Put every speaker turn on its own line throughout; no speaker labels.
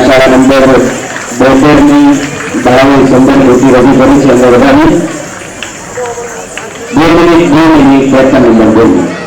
शाला नंबर 72 ની બાળાઓ સંબંધ હોતી રજૂ કરી છે. અંદર વધારી 2 મિનિટ પ્રશ્ન નંબર 2.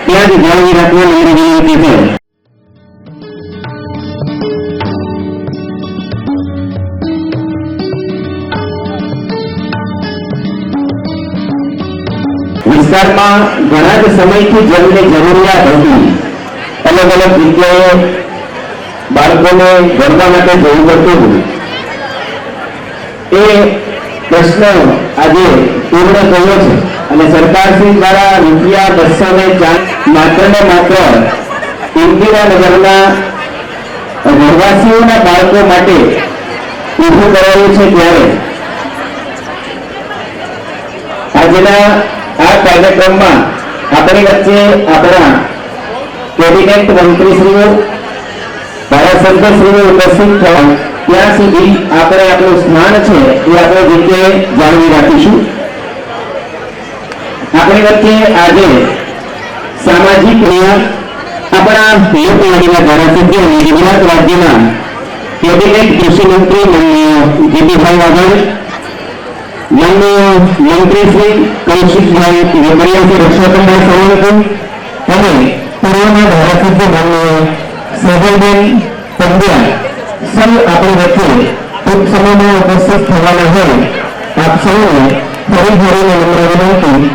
ત્યાં જ જાળવી રાખવાની મારી વિનંતી છે. વિસ્તારમાં ઘણા જ સમયથી જળની જરૂરિયાત હતી. અલગ અલગ જગ્યાએ બાળકોને ભણવા માટે જવું પડતું હતું. એ પ્રશ્ન આજે પૂર્ણ થયો છે અને સરકારશ્રી દ્વારા રૂપિયા 204 માત્ર ને માત્ર ઇન્દિરાનગરના રહેવાસીઓના બાળકો માટે ઊભું કરાયું છે. ત્યારે આજના આ કાર્યક્રમમાં આપણી વચ્ચે આપણા કેબિનેટ મંત્રીશ્રીઓ, ધારાસભ્યશ્રીઓ ઉપસ્થિત થયા ત્યાં સુધી આપણે આપણું સ્થાન છે એ આપણે રીતે જાળવી રાખીશું. આપણી વચ્ચે આજે સામાજિક ન્યાય આપણા લોકલાડીના ધારાસભ્ય અને ગુજરાત રાજ્યના કેબિનેટ કૃષિ મંત્રી માનનીય જીતુભાઈ વાઘાણી, માનનીય મંત્રી શ્રી કૌશિકભાઈ વેકરિયા, રક્ષાકરભાઈ સોલંકી અને પૂર્વના ધારાસભ્ય માનનીય સેજલબેન પંડ્યા સૌ આપણી વચ્ચે ટૂંક સમયમાં ઉપસ્થિત થવાના હોય આપ સૌને ફરી ફરીને નમ્ર વિનંતી.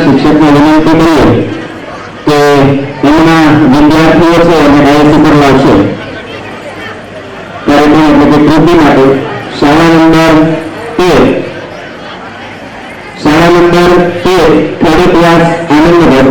શિક્ષકને વિનંતી કરીએ કે એમના વિદ્યાર્થીઓ છે અને ડાયસ ઉપર લાવશે કાર્યક્રમ એટલે કે કૃતિ માટે શાળા નંબર 13 થોડી ક્લાસ આનંદનગર.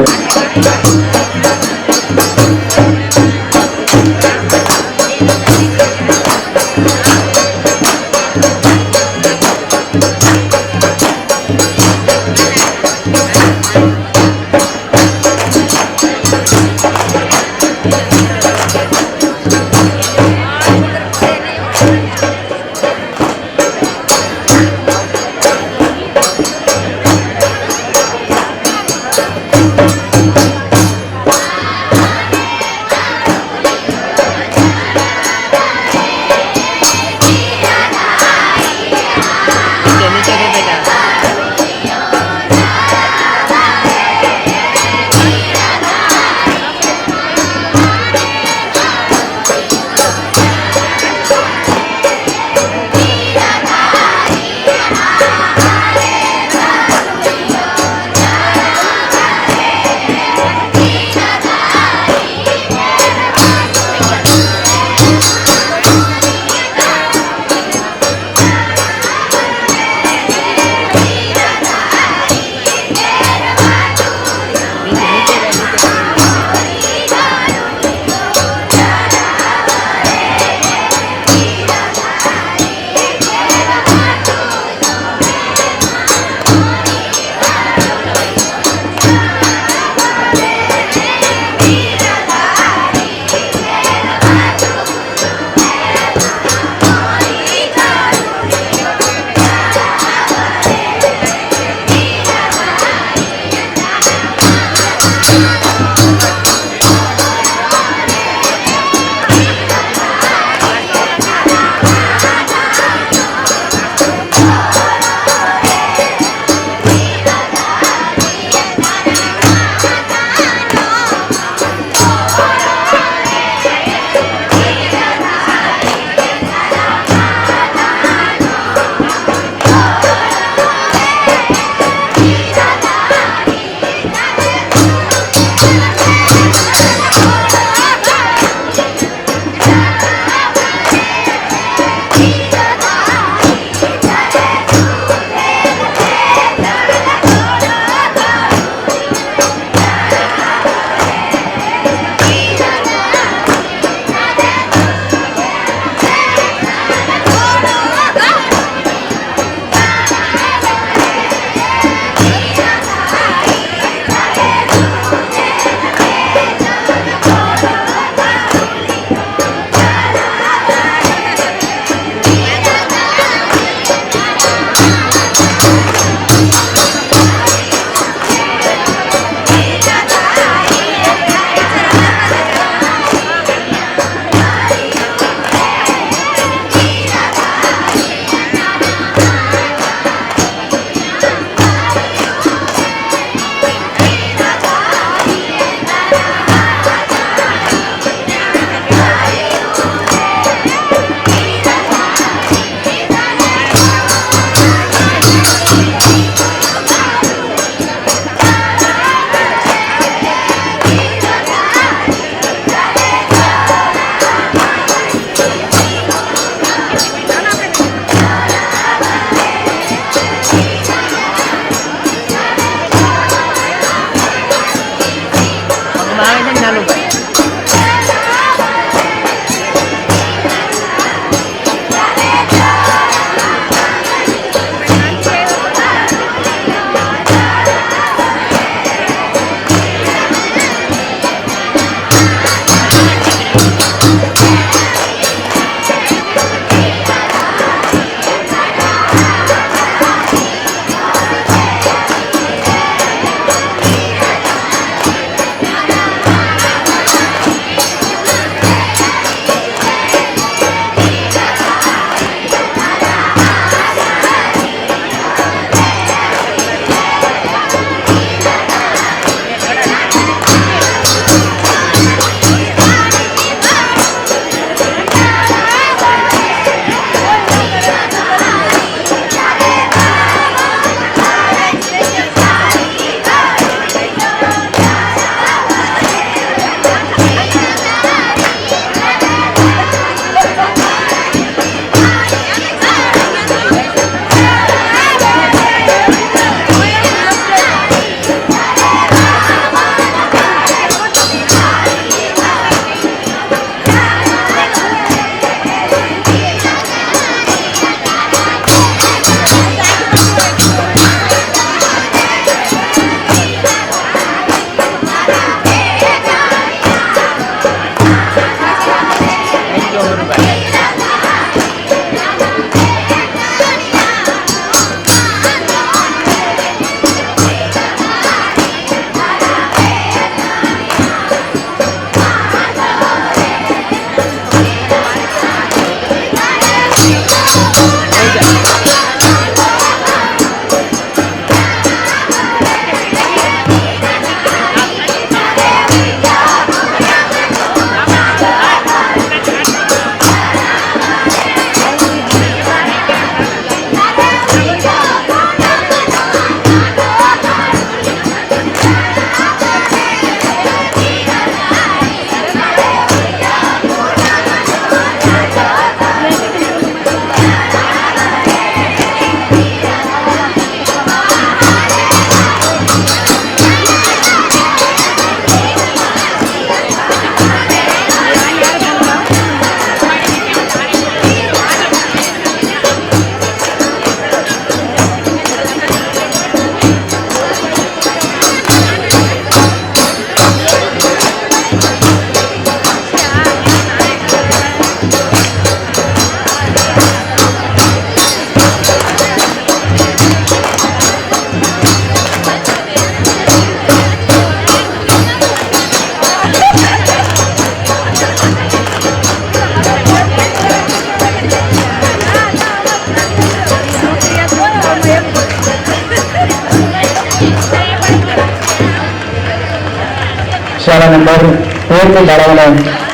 શાળા નંબર 13 શાળાઓને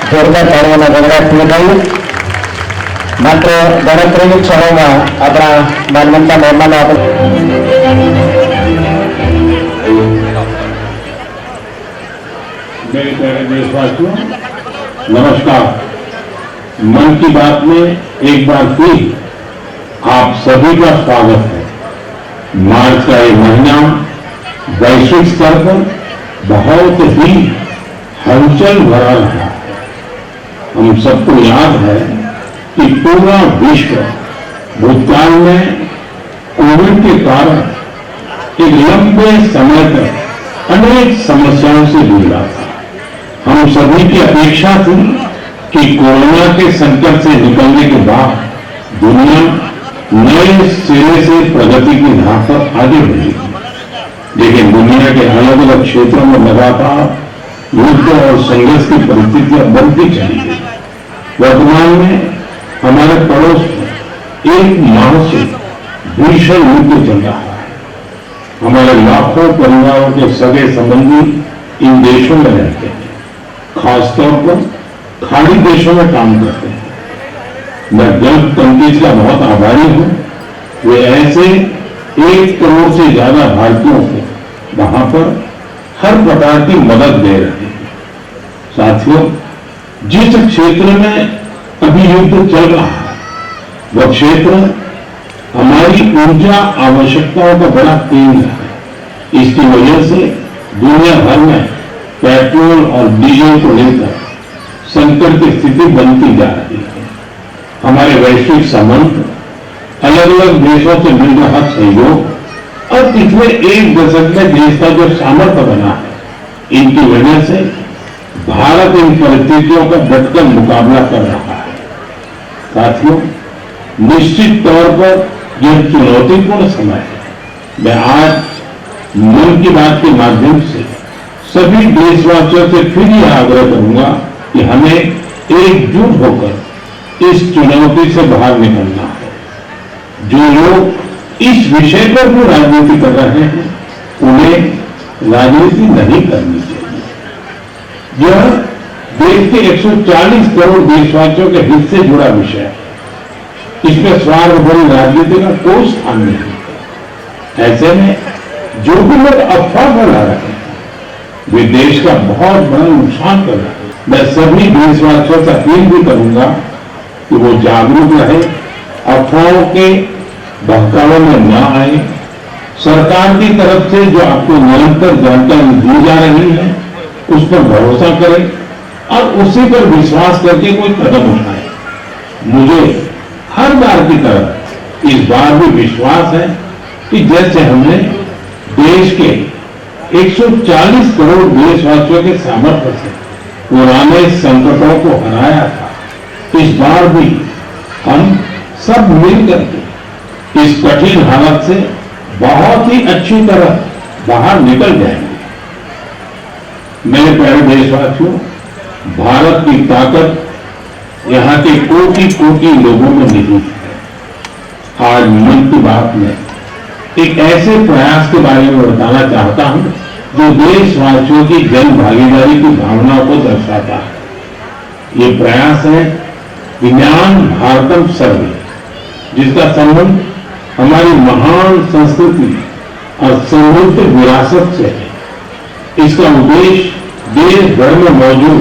જોરદાર તાળીઓના ગણરાટ લગાવ્યું. માત્ર ગણતરીની ક્ષણોમાં આપણા માનવંતા મહેમાનો
मेरे प्यारे देशवासियों, नमस्कार। मन की बात में एक बार फिर आप सभी का स्वागत है। मार्च का ये महीना वैश्विक स्तर पर बहुत ही हलचल भरा रहा है। हम सबको याद है कि पूरा विश्व भूतकाल में कोविड के कारण एक लंबे समय तक अनेक समस्याओं से गुजरा था। हम सभी की अपेक्षा थी कि कोरोना के संकट से निकलने के बाद दुनिया नए सिरे से प्रगति की राह पर आगे बढ़ेगी, लेकिन दुनिया के अलग अलग क्षेत्रों में लगातार युद्ध और संघर्ष की परिस्थितियां बढ़ती चली गई। वर्तमान में हमारे पड़ोस में एक माह से भीषण युद्ध चल रहा है। हमारे लाखों परिवारों के सगे संबंधी इन देशों में रहते हैं, खासतौर पर खाड़ी देशों में काम करते हैं। मैं गल्फ कंट्रीज का बहुत आभारी हूं। वे ऐसे 1 करोड़ से ज्यादा भारतीयों को वहां पर हर प्रकार की मदद दे रहे हैं। साथियों, जिस क्षेत्र में अभी युद्ध चल रहा है वह क्षेत्र हमारी ऊर्जा आवश्यकताओं का बड़ा केंद्र है। इसकी वजह से दुनिया भर में पेट्रोल और डीजल को लेकर संकट की स्थिति बनती जा रही है। हमारे वैश्विक संबंध, अलग अलग देशों से मिल रहा सहयोग और पिछले 1 दशक में देश का जो सामर्थ्य बना है, इनकी वजह से भारत इन परिस्थितियों का डटकर मुकाबला कर रहा है। साथियों, निश्चित तौर पर यह चुनौतीपूर्ण समय है। मैं आज मन की बात के माध्यम से सभी देशवासियों से फिर यह आग्रह करूंगा कि हमें एकजुट होकर इस चुनौती से बाहर निकलना है। जो लोग इस विषय पर भी राजनीति कर रहे हैं उन्हें राजनीति नहीं करनी चाहिए। यह देश के 140 करोड़ देशवासियों के हित से जुड़ा विषय है। इसमें स्वार्थ भरी राजनीति का कोई स्थान नहीं है। ऐसे में जो भी लोग अफवाह फैला रहे हैं वे देश का बहुत बड़ा नुकसान कर रहे हैं। मैं सभी देशवासियों से अपील भी करूंगा कि वो जागरूक रहे, अफवाहों के बहकावे में न आए। सरकार की तरफ से जो आपको निरंतर जानकारी दी जा रही है उस पर भरोसा करें और उसी पर विश्वास करके कोई कदम उठाएं। मुझे हर बार की तरह इस बार भी विश्वास है कि जैसे हमने देश के 140 करोड़ देशवासियों के सामर्थ्य से पुराने संकटों को हराया था, इस बार भी हम सब मिलकर के इस कठिन हालत से बहुत ही अच्छी तरह बाहर निकल जाएंगे। मेरे प्यारे देशवासियों, भारत की ताकत यहाँ के कोटि कोटि लोगों में निहित है। आज मन की बात में एक ऐसे प्रयास के बारे में बताना चाहता हूं जो देशवासियों की जन भागीदारी की भावनाओं को दर्शाता है। ये प्रयास है विज्ञान भारतम सर्वे, जिसका संबंध हमारी महान संस्कृति और समृद्ध विरासत से है। इसका उद्देश्य देश भर में मौजूद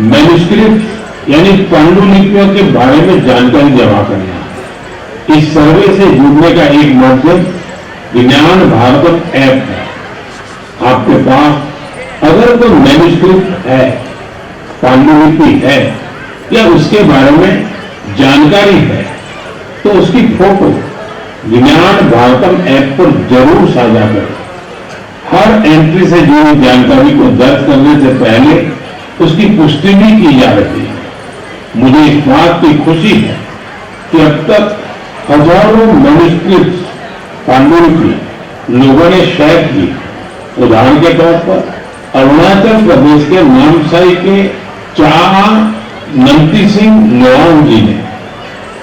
मैन्युस्क्रिप्ट यानी पांडुलिपियों के बारे में जानकारी जमा करना है। इस सर्वे से जुड़ने का एक माध्यम विज्ञान भारतम ऐप है। आपके पास अगर कोई मैन्युस्क्रिप्ट है, पांडुलिपि है या उसके बारे में जानकारी है, तो उसकी फोटो विज्ञान भारतम ऐप पर जरूर साझा करें। हर एंट्री से जुड़ी जानकारी को दर्ज करने से पहले उसकी पुष्टि भी की जा रही है। मुझे इस बात की खुशी है कि अब तक हजारों मैन्युस्क्रिप्ट पांडुलिपि लोगों ने शेयर की। उदाहरण के तौर पर अरुणाचल प्रदेश के नामसाई के चा नंती सिंह लोआंग जी ने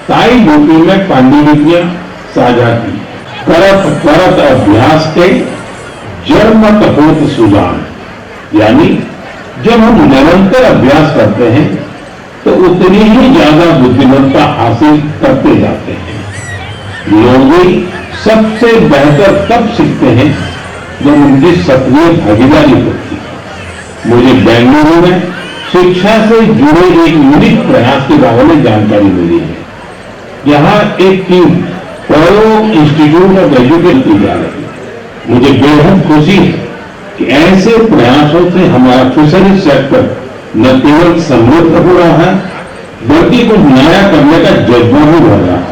ताई लिपि में पांडुलिपियां साझा की। करत करत अभ्यास के जन्मत होत सुजान, यानी जब हम निरंतर अभ्यास करते हैं तो उतनी ही ज्यादा बुद्धिमत्ता हासिल करते जाते हैं। लोग भी सबसे बेहतर तब सीखते हैं जब उनकी सक्रिय भागीदारी होती है। मुझे बेंगलुरु में शिक्षा से जुड़े एक यूनिक प्रयास के बारे में जानकारी मिली है। यहाँ एक टीम प्रयोग इंस्टीट्यूट ऑफ एजुकेशन की जा रही है। मुझे बेहद खुशी है कि ऐसे प्रयासों से हमारा फिशरीज सेक्टर न केवल समृद्ध हो रहा है, बल्कि कुछ नया करने का जज्बा भी बढ़ रहा है।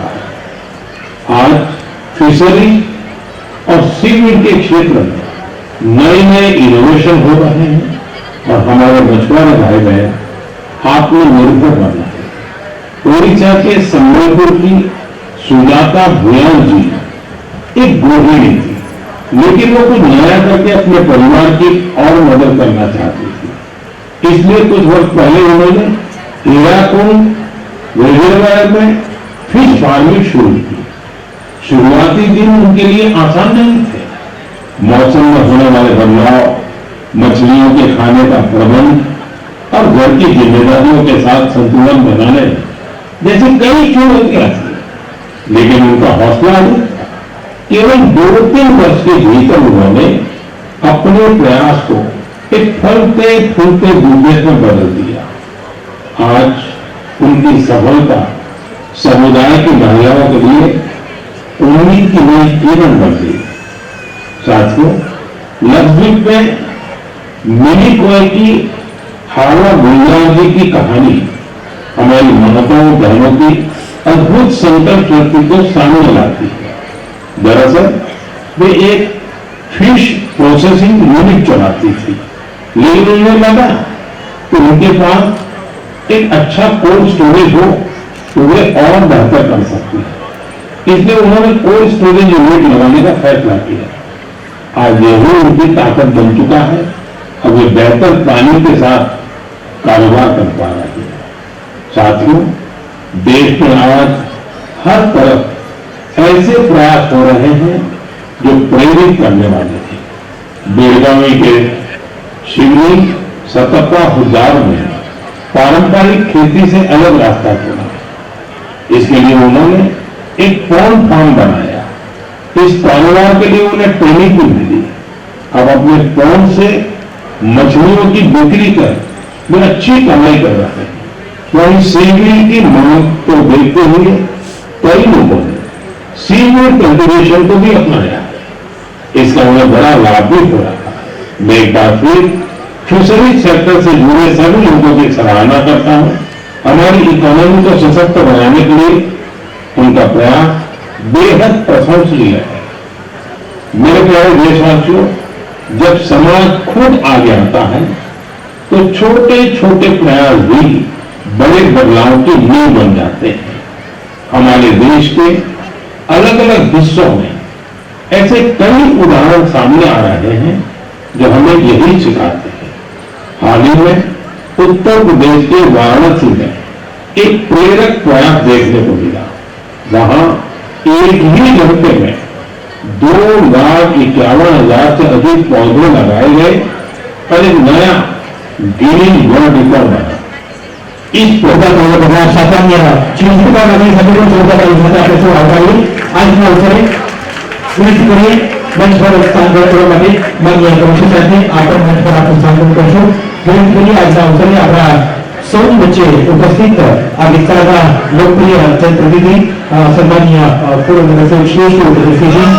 आज फिशरी और सीवीड के क्षेत्र में नए नए इनोवेशन हो रहे हैं और हमारे मछुआरे भाई बहन आत्मनिर्भर बन रहे हैं। ओडिशा के संबलपुर की सुजाता भुयान जी एक गृहिणी थी, लेकिन वो कुछ नया करके अपने परिवार की और मदद करना चाहती थी। इसलिए कुछ वर्ष पहले उन्होंने हीराकुंड रिजर्वायर में फिश फार्मिंग शुरू की। शुरुआती दिन उनके लिए आसान नहीं थे। मौसम में होने वाले बदलाव, मछलियों के खाने का प्रबंध और घर की जिम्मेदारियों के साथ संतुलन बनाने जैसे कई चुनौतियां थी, लेकिन उनका हौसला नहीं था। केवल 2-3 वर्ष के भीतर उन्होंने अपने प्रयास को एक फलते फूलते बिजनेस में बदल दिया। आज उनकी सफलता समुदाय की महिलाओं के लिए उम्मीद की नई किरण बन गई। साथियों, लक्षद्वीप में मिनी कोय की हावड़ा गुलजार जी की कहानी हमारी माताओं बहनों की अद्भुत संकल्प शक्ति को सामने लाती है। दरअसल वे एक फिश प्रोसेसिंग यूनिट चलाती थी, लेकिन उन्हें लगा कि उनके पास एक अच्छा कोल्ड स्टोरेज हो तो वे और बेहतर कर सकती है। इसलिए उन्होंने कोल्ड स्टोरेज यूनिट लगाने का फैसला किया। आज यही उनकी ताकत बन चुका है। अब वे बेहतर पानी के साथ कारोबार कर पा रहे हैं। साथियों, देश में आज हर तरफ ऐसे प्रयास हो रहे हैं जो प्रेरित करने वाले हैं। बेलगावी के शिवनी सतपा हुजार में पारंपरिक खेती से अलग रास्ता चुना। इसके लिए उन्होंने एक पॉन्ड फार्म बनाया। इस कारोबार के लिए उन्हें ट्रेनिंग भी मिली। अब अपने पॉन्ड से मछलियों की बिक्री कर वे अच्छी कमाई कर रहे हैं। वहीं सीवीड की मांग को देखते हुए कई लोगों ने सीवीड कल्टीवेशन को भी अपनाया है। इसका उन्हें बड़ा लाभ भी हो रहा है। मैं एक बार फिर फिशरीज सेक्टर से जुड़े सभी लोगों की सराहना करता हूं। हमारी इकोनॉमी को सशक्त बनाने के लिए उनका प्रयास बेहद प्रशंसनीय है। मेरे प्यारे देशवासियों, जब समाज खुद आगे आता है तो छोटे छोटे प्रयास भी बड़े बदलाव की नींव बन जाते हैं। हमारे देश के अलग अलग हिस्सों में ऐसे कई उदाहरण सामने आ रहे हैं जो हमें यही सिखाते हैं। हाल ही में उत्तर प्रदेश के वाराणसी में एक प्रेरक प्रयास देखने को मिला। वहां एक ही घंटे में 2,51,000 से अधिक पौधे लगाए गए और एक नया गिनीज वर्ल्ड रिकॉर्ड बना। इस
प्रोग्राम सामान्य चिंतकांनी सदन जोडता आपले आवकारी આજના અવસરે વિનંતી કરીએ મંચ પર સ્થાન ગ્રહણ કરવા માટે માનનીય કમિશનર સાહેબને આપણ મંચ પર આપનું સ્થાન કરશો। વિનંતી કરીએ આજના અવસરે આપણા સૌની વચ્ચે ઉપસ્થિત આ વિસ્તારના લોકપ્રિય જનપ્રતિનિધિ સન્માનીય પૂર્વ નગરસેવક શ્રી ઉદયસિંહજી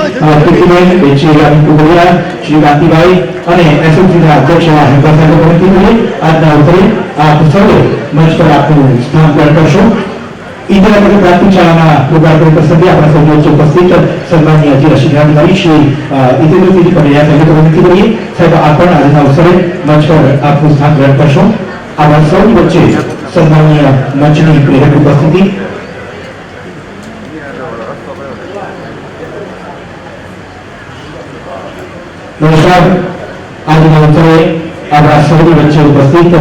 કીર્તિબેન શ્રી રામ કુબરિયા શ્રી કાંતિભાઈ અને એસએમસીના અધ્યક્ષ હેમંત સાહેબ વિનંતી કરીએ આજના અવસરે આપ સૌએ મંચ પર આપનું સ્થાન ગ્રહણ કરશો। इंदिरा नगर प्राथमिक शाळाના લોકાર્પણ પ્રસંગે આપણા સૌની વચ્ચે ઉપસ્થિત સન્માનીય જિલ્લા શિક્ષણાધિકારી શ્રી ઇન્દ્રજીતજી પટેલ સાહેબને વિનંતી કરીએ સાહેબ આપણ આજના અવસરે મંચ પર આપનું સ્થાન ગ્રહણ કરશો। આપણા સૌની વચ્ચે સન્માનીય મંચની પ્રેરક ઉપસ્થિતિ। નમસ્કાર। આજના અવસરે આપણા સૌની વચ્ચે ઉપસ્થિત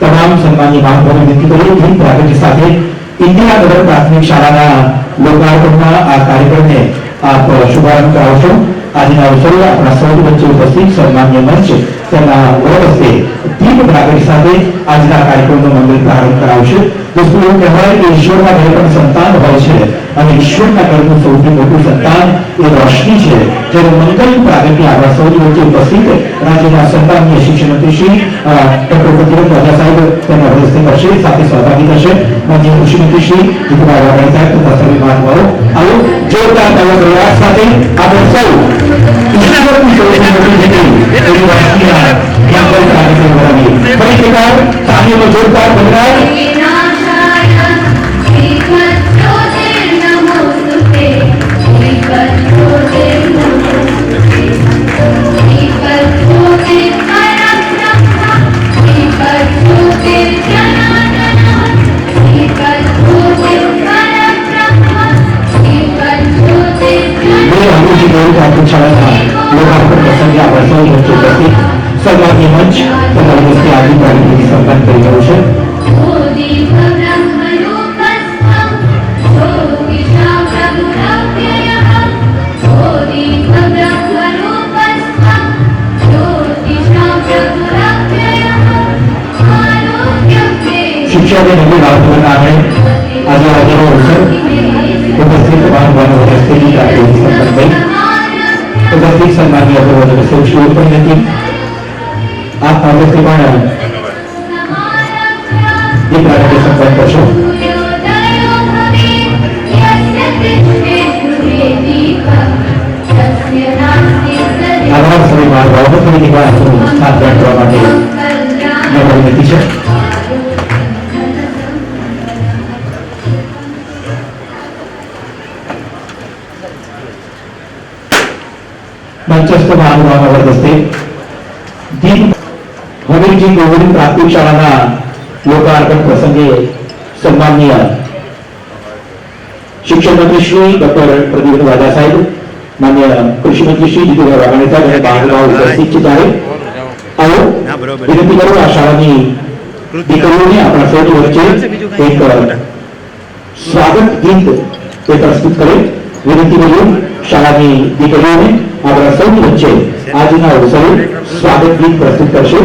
તમામ સન્માનીય મહાનુભાવોને વિનંતી કરીએ ધીમ પ્રાગટ્ય સાથે इंदिरा नगर प्राथमिक शाळाના લોકાર્પણના આ કાર્યક્રમને આપ શુભારંભ કરાવશો। આજના અવસરે આપણા સૌની વચ્ચે ઉપસ્થિત સન્માનીય મંચ તેના વરદસ્તે દીપ પ્રાગટ્ય સાથે આજના કાર્યક્રમનો મંગલ પ્રારંભ કરાવશે। દોસ્તો એવું કહેવાય કે ઈશ્વરના ઘરે પણ સંતાન હોય છે અને ઈશ્વરના ઘરનું સૌથી મોટું સંતાન એ રોશની છે। જ્યારે મંગલ પ્રાગટ્ય આપણા સૌની વચ્ચે ઉપસ્થિત રાજ્યના સન્માનીય શિક્ષણ મંત્રી શ્રી ડોક્ટર પ્રતિબંધ રાજા સાહેબ તેના વરદસ્તે કરશે સાથે સહભાગી થશે માનનીય કૃષિ મંત્રી શ્રી જીતુભાઈ વાઘાણી સાહેબ તથા સભ્ય મહાનુભાવો। આવો જોરદાર તાળીઓ પ્રયાસ સાથે આપણે સૌ ઈશ્વરની સૌથી મોટી જગ્યાએ એવી રોશનીના મંગલ પ્રાગટ્ય કરાવીએ। ફરી એકવાર તાળીઓનો જોરદાર ગણરાજ। प्राथमिक शाळाના લોકાર્પણ પ્રસંગે આપણા સૌની વચ્ચે ઉપસ્થિત સન્માનીય મંચ તેના વરદસ્તે આજની કાર્યક્રમની સન્માન કરી રહ્યું છે। शिक्षा के नवी वातावरण आने आज हाजिरों अवसर उपस्थित महानुभावों वरदस्ते की कार्यक्रम संपन्न हुई। उपस्थित सन्माननीय वरदस्ते श्री उपनिधि आप वरदस्ते पण ये कार्यक्रम संपन्न करशो। आभार सभी महानुभावों फरी एक बार आपનું સ્થાન ગ્રહણ કરવા માટે મારી વિનંતી છે। મંચસ્થ મહાનુભાવોના વરદસ્તે દીપ હમીરજી ગોવિંદ પ્રાથમિક શાળાના લોકાર્પણ પ્રસંગે સન્માનીય शिक्षण मंत्री श्री डॉक्टर प्रदीप वाजा साहेब माननीय कृषि मंत्री श्री जीतूभाई वाघाणी साहेब અને મહાનુભાવો ઉપસ્થિત છે। ત્યારે આવો વિનંતી કરું આ શાળાની દીકરીઓને આપણા સૌની વચ્ચે એક સ્વાગત ગીત તે પ્રસ્તુત કરે। વિનંતી કરું શાળાની દીકરીઓને આપણા સૌની વચ્ચે આજના અવસરે સ્વાગત ગીત પ્રસ્તુત કરશે।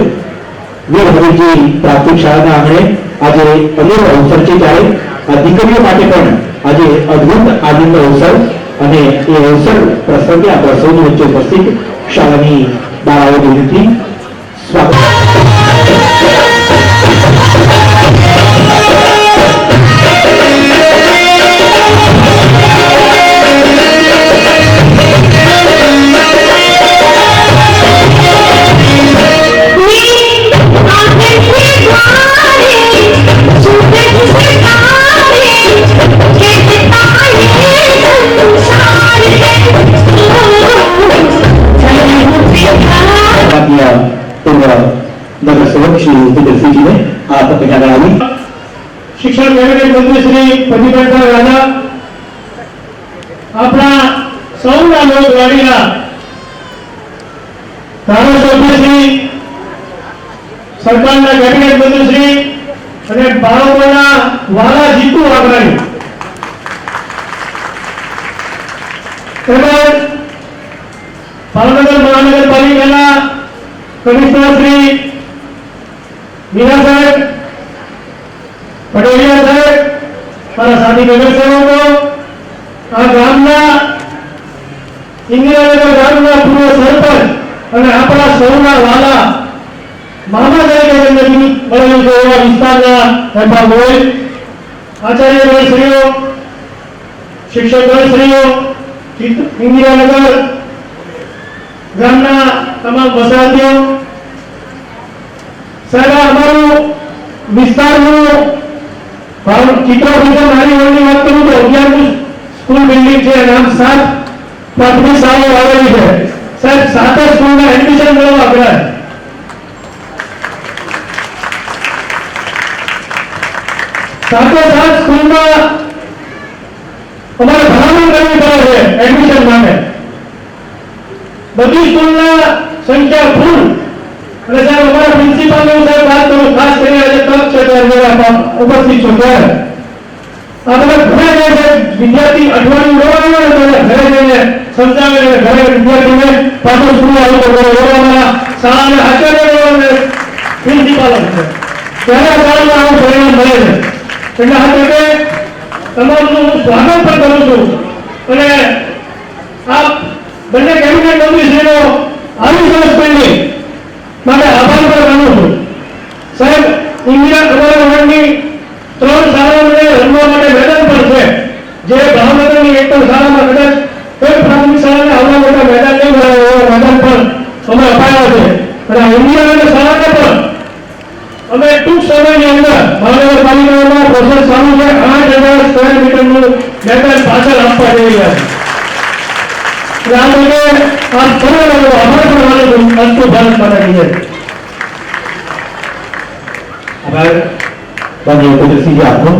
વીર હમીરજી પ્રાથમિક શાળાના આંગણે આજે અનેક અવસર છે ત્યારે આ દીકરીઓ માટે પણ આજે અદ્ભુત આનંદ અવસર અને એ અવસર પ્રસંગે આપણા સૌની વચ્ચે ઉપસ્થિત શાળાની બાળાઓની વિનંતી સ્વાગત। પૂર્વ
કેબિનેટ મંત્રી શ્રી પ્રદીપભાઈ રાજા, આપણા સૌના લોકવાડીના ધારાસભ્ય શ્રી, સરકારના કેબિનેટ મંત્રી શ્રી અને બાળકોના વાલા જીતુ વાઘાણી, તેમજ ભાવનગર મહાનગરપાલિકાના કમિશનર શ્રી મીના સાહેબ, પટેલિયા સાહેબ, મારા સાથી નગરસેવકો, આ ગામના ઇન્દિરાનગર ગામના પૂર્વ સરપંચ અને આપણા સૌના વાલા મામા તરીકે જેમને મળેલું છે એવા વિસ્તારના રહેતા હોય, આચાર્યશ્રીઓ, શિક્ષકશ્રીઓ, ઇન્દિરાનગર ગામના તમામ વસાહતીઓ, સાહેબ અમારું વિસ્તારનું ચિત્રકૂટ નાની વોર્ડની વાત કરું તો 11 સ્કૂલ બિલ્ડિંગ છે અને આમ 7 પ્રાથમિક શાળાઓ આવેલી છે. સાહેબ 7 સ્કૂલમાં એડમિશન મેળવવા ગયા, સાથે 7 સ્કૂલમાં અમારે ભલામણ કરવી પડે છે એડમિશન માટે. બધી સ્કૂલના સંખ્યા ફૂલ અને સાહેબ અમારા પ્રિન્સિપાલની સાહેબ વાત કરું, ખાસ કરીને આજે તક છે ત્યારે ઉપસ્થિત છો ત્યારે આ બધા ઘરે જાય છે વિદ્યાર્થી અઠવાડિયું રોવાનું ઘરે જઈને સમજાવે અને ઘરે વિદ્યાર્થીને પાછો સ્કૂલ આવતો કરે રોવાના શાળાના આચાર્ય અને પ્રિન્સિપાલ છે ત્યારે આ શાળામાં આવું પરિણામ મળે છે. એટલે આ તકે તમામનું હું સ્વાગત પણ કરું છું અને આ બંને કેબિનેટ મંત્રીશ્રીનો આવી સરસ બિલ્ડિંગ માટે આભાર પણ માનું છું. સાહેબ ઇન્દિરા અમારા વોર્ડની 3 શાળાઓને રમવા માટે મેદાન પણ છે, જે ભાવનગરની એક પણ શાળામાં કદાચ કોઈ પ્રાથમિક શાળાને આવવા માટે મેદાન નહીં મળે એવા મેદાન પણ અમે અપાયા છે. અને આ ઇન્દિરાનગર શાળાને પણ અમે ટૂંક સમયની અંદર મહાનગરપાલિકામાં પ્રોસેસ ચાલુ છે, 8,000 સ્ક્વેર મીટરનું મેદાન પાછળ આપવા જઈ રહ્યા છે. આ માટે આ સર્વનો આભાર પણ માનું છું. અસ્તુ ભારત માતા કી જય.
આભાર માનનીય કુદરતસિંહજી આપનો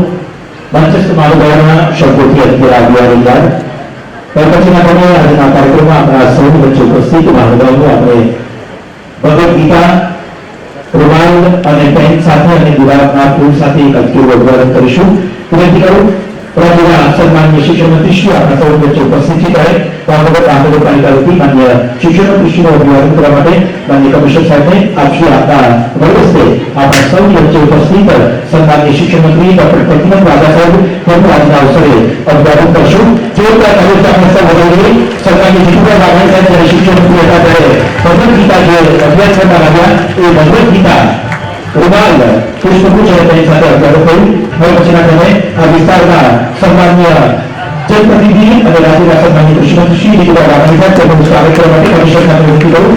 મંચસ્થ મહાનુભાવોના શબ્દોથી અત્યારે આવ્યા ત્યાર પછીના તમે આજના કાર્યક્રમમાં આપણા સૌની વચ્ચે ઉપસ્થિત મહાનુભાવો આપણે ભગવદ્ ગીતા રૂમાલ અને પેન સાથે અને ગુલાબના ફૂલ સાથે એક અટકેલું અભિવાદન કરીશું. વિનંતી કરું રાજ્યના સન્માનીય શિક્ષણ મંત્રી શ્રી આપણા સૌની વચ્ચે ઉપસ્થિત છે ત્યારે ભાવનગર મહાનગરપાલિકા વતી માન્ય શિક્ષણ મંત્રીશ્રીનું અભિવાદન કરવા માટે માન્ય કમિશનર સાહેબને આપશ્રી આપના વરદસ્તે આપણા સૌની વચ્ચે ઉપસ્થિત સન્માનીય શિક્ષણ મંત્રી ડોક્ટર પ્રતિમન રાજા સાહેબ તેમનું આજના અવસરે અભિવાદન કરશું. જોરદાર તાલીમ આપણે સૌ વધારીએ. સન્માનીય જીતુભાઈ વાઘાણી સાહેબ જ્યારે શિક્ષણ મંત્રી હતા ત્યારે ભગવદ્ ગીતા જે અભ્યાસ કરવા આવ્યા એ ભગવદ્ ગીતા રૂમાલ પુષ્પગુચ્છ અને તેની સાથે અભિવાદન થયું. હવે પછીના ક્રમે આ વિસ્તારના સન્માનીય જનપ્રતિનિધિ અને રાજ્યના સન્માનીય કૃષિમંત્રી શ્રી જીતુભાઈ વાઘાણી સાહેબ તેમનું સ્વાગત કરવા માટે કમિશનરને વિનંતી કરું.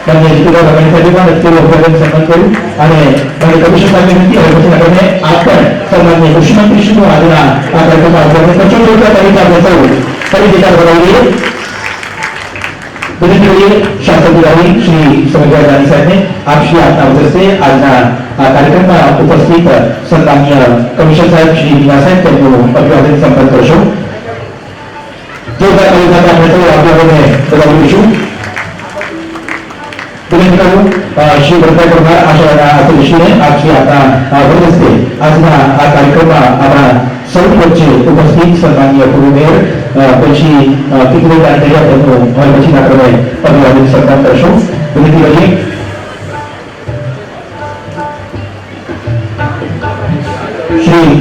માન્ય જીતુભાઈ વાઘાણી સાહેબે પણ અત્યારે અભિવાદન સન્માન કર્યું અને માન્ય કમિશનર સાહેબને વિનંતી હવે પછીના ક્રમે આપ પણ સન્માનીય કૃષિમંત્રી શ્રીનું આજના આ કાર્યક્રમમાં અભિવાદન કરશો. જોરદાર તરીકે આપણે સૌ ફરી વિચાર બનાવીએ. વિનંતી કરીએ શાસક અધિકારી શ્રી સમજભાઈ જાની સાહેબને આપશ્રી આપના ઉદ્દેશ્ય આજના આ કાર્યક્રમમાં ઉપસ્થિત સન્માનીય કમિશનર સાહેબ શ્રી મીના સાહેબ તેમનું અભિવાદન સંપન્ન કરશો. જોરદાર તાળી સાથે આપણે સૌ અભિવાદનને વધાવીશું. વિનંતી કરું શ્રી વરદાય પરમાર આશાવાદા આચાર્યશ્રીને આપશ્રી આપના વરદસ્તે આજના આ કાર્યક્રમમાં આપણા સૌની વચ્ચે ઉપસ્થિત સન્માનીય પૂર્વ મેયર પછી કિશોરભાઈ કાંઠિયા તેમનું હવે પછીના ક્રમે અભિવાદન સન્માન કરશું. વિનંતી કરીએ શ્રી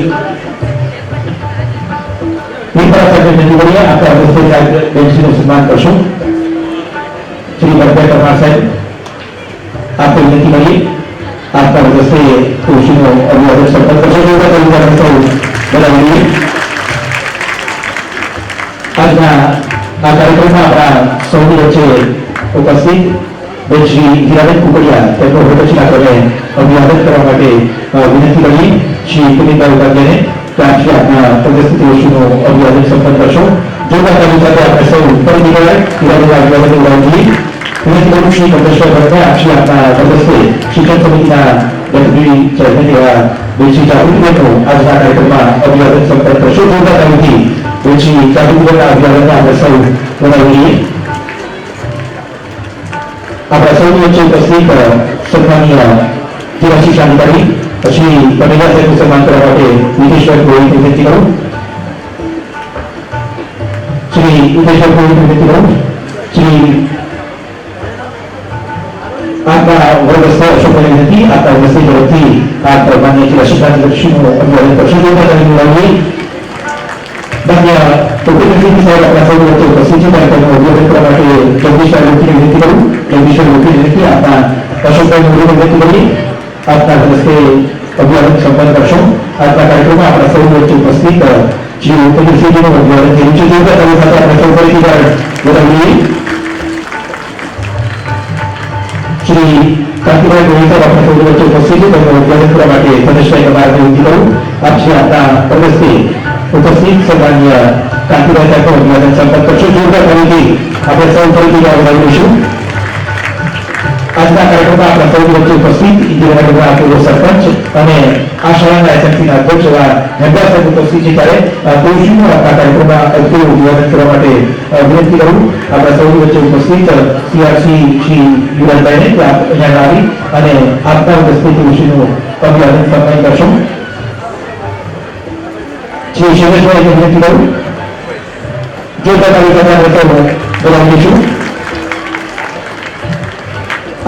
વિપરા સાહેબને વિનંતી કરીએ આપણા વરદસ્તે બેન્ચનું સન્માન કરશું. શ્રી વરદાય પરમાર સાહેબ આપને વિનંતી કરીએ આપના વરદસ્તે ખુરશીનું અભિવાદન સન્માન કરશો. આજના આ કાર્યક્રમમાં આપણા સૌની વચ્ચે ઉપસ્થિત બેન શ્રી હીરાબેન કુકડિયા તેમનો હવે પછીના ક્રમે અભિવાદન કરવા માટે વિનંતી કરીએ શ્રી પુનિતભાઈ ઉપાધ્યાયને કે આપશ્રી આપના પ્રદેશનું અભિવાદન સંપન્ન કરશો. જોરદાર તાળી સાથે આપણે સૌ ફરી નીકળ્યા હીરાબેનના અભિવાદન ઉડાવવી. વિનંતી કરું શ્રી કંકેશ્વર ભટ્ટને આપશ્રી આપના પ્રદેશે શિક્ષણ સમિતિના ડેપ્યુટી ચેરમેન એવા વેચી જાગૃતિબેનનું આજના કાર્યક્રમમાં અભિવાદન સંપન્ન કરશો. જોરદાર તાલીમથી વેચી જાગૃતિબેનના અભિવાદનને આપણે સૌ વધાવીએ. આપણા સૌની વચ્ચે ઉપસ્થિત સન્માનીય જિલ્લા શિક્ષણાધિકારી શ્રી કનૈયા સાહેબનું સન્માન કરવા માટે વિદેશભાઈ ગોહિલને વિનંતી કરું. શ્રી વિદેશભાઈ ગોહિલને વિનંતી કરું. શ્રી આપના વર્ગસ્થ અશોકભાઈ વિનંતી આપના વર્ગસ્થ તરફથી આપ માન્ય જિલ્લા શિક્ષણાધિકારીનું અભિવાદન કરશો. માન્ય ઉપસ્થિતિ સાહેબ આપણા સૌ વચ્ચે ઉપસ્થિત છે. કાર્યક્રમનું અભિવાદન કરવા માટે જગદીશભાઈ લોખીને વિનંતી કરું. જગદીશભાઈ લોખીને વિનંતી આપના અશોકભાઈ મોદીને વિનંતી કરી આપના હસ્તે અભિવાદન સંપન્ન કરશો. આજના કાર્યક્રમમાં આપણા સૌ વચ્ચે ઉપસ્થિત શ્રી ઉપેન્દ્રસિંહજીનું અભિવાદન થયું છે. જોરદાર તાળી સાથે આપણે સૌ ફરીથી વધાવીએ. શ્રી કાંતિભાઈ ગોહિલ સાહેબ આપણા સૌ વચ્ચે ઉપસ્થિત છે. તેમનું અભિવાદન કરવા માટે ગણેશભાઈ કમારને વિનંતી કરું. આપ શ્રી આપના પ્રદેશથી ઉપસ્થિત સન્માનીય કાંતિભાઈ સાહેબનું અભિવાદન સંપન્ન કરશો. જોરદાર તાળીથી આપણે સૌ ફરીથી વધાવીશું. આજના કાર્યક્રમમાં આપણા સૌ વચ્ચે ઉપસ્થિત ઇન્દિરાનગરના પૂર્વ સરપંચ અને આ શાળાના એસએમસીના અધ્યક્ષ એવા હેમદા સાહેબ ઉપસ્થિત છે. ત્યારે તેઓનું આ કાર્યક્રમમાં અભિવાદન કરવા માટે વિનંતી કરું. આપણા સૌ વચ્ચે ઉપસ્થિત સીઆરસી શ્રી યુવરાજભાઈને ત્યાં અહીંયા આવી અને આપના ઉપસ્થિત ઋષિનું અભિવાદન સંપન્ન કરશો. શ્રી શૈલેષભાઈને વિનંતી કરું. જોરદાર તાળી સાથે આપણે બોલાવીશું.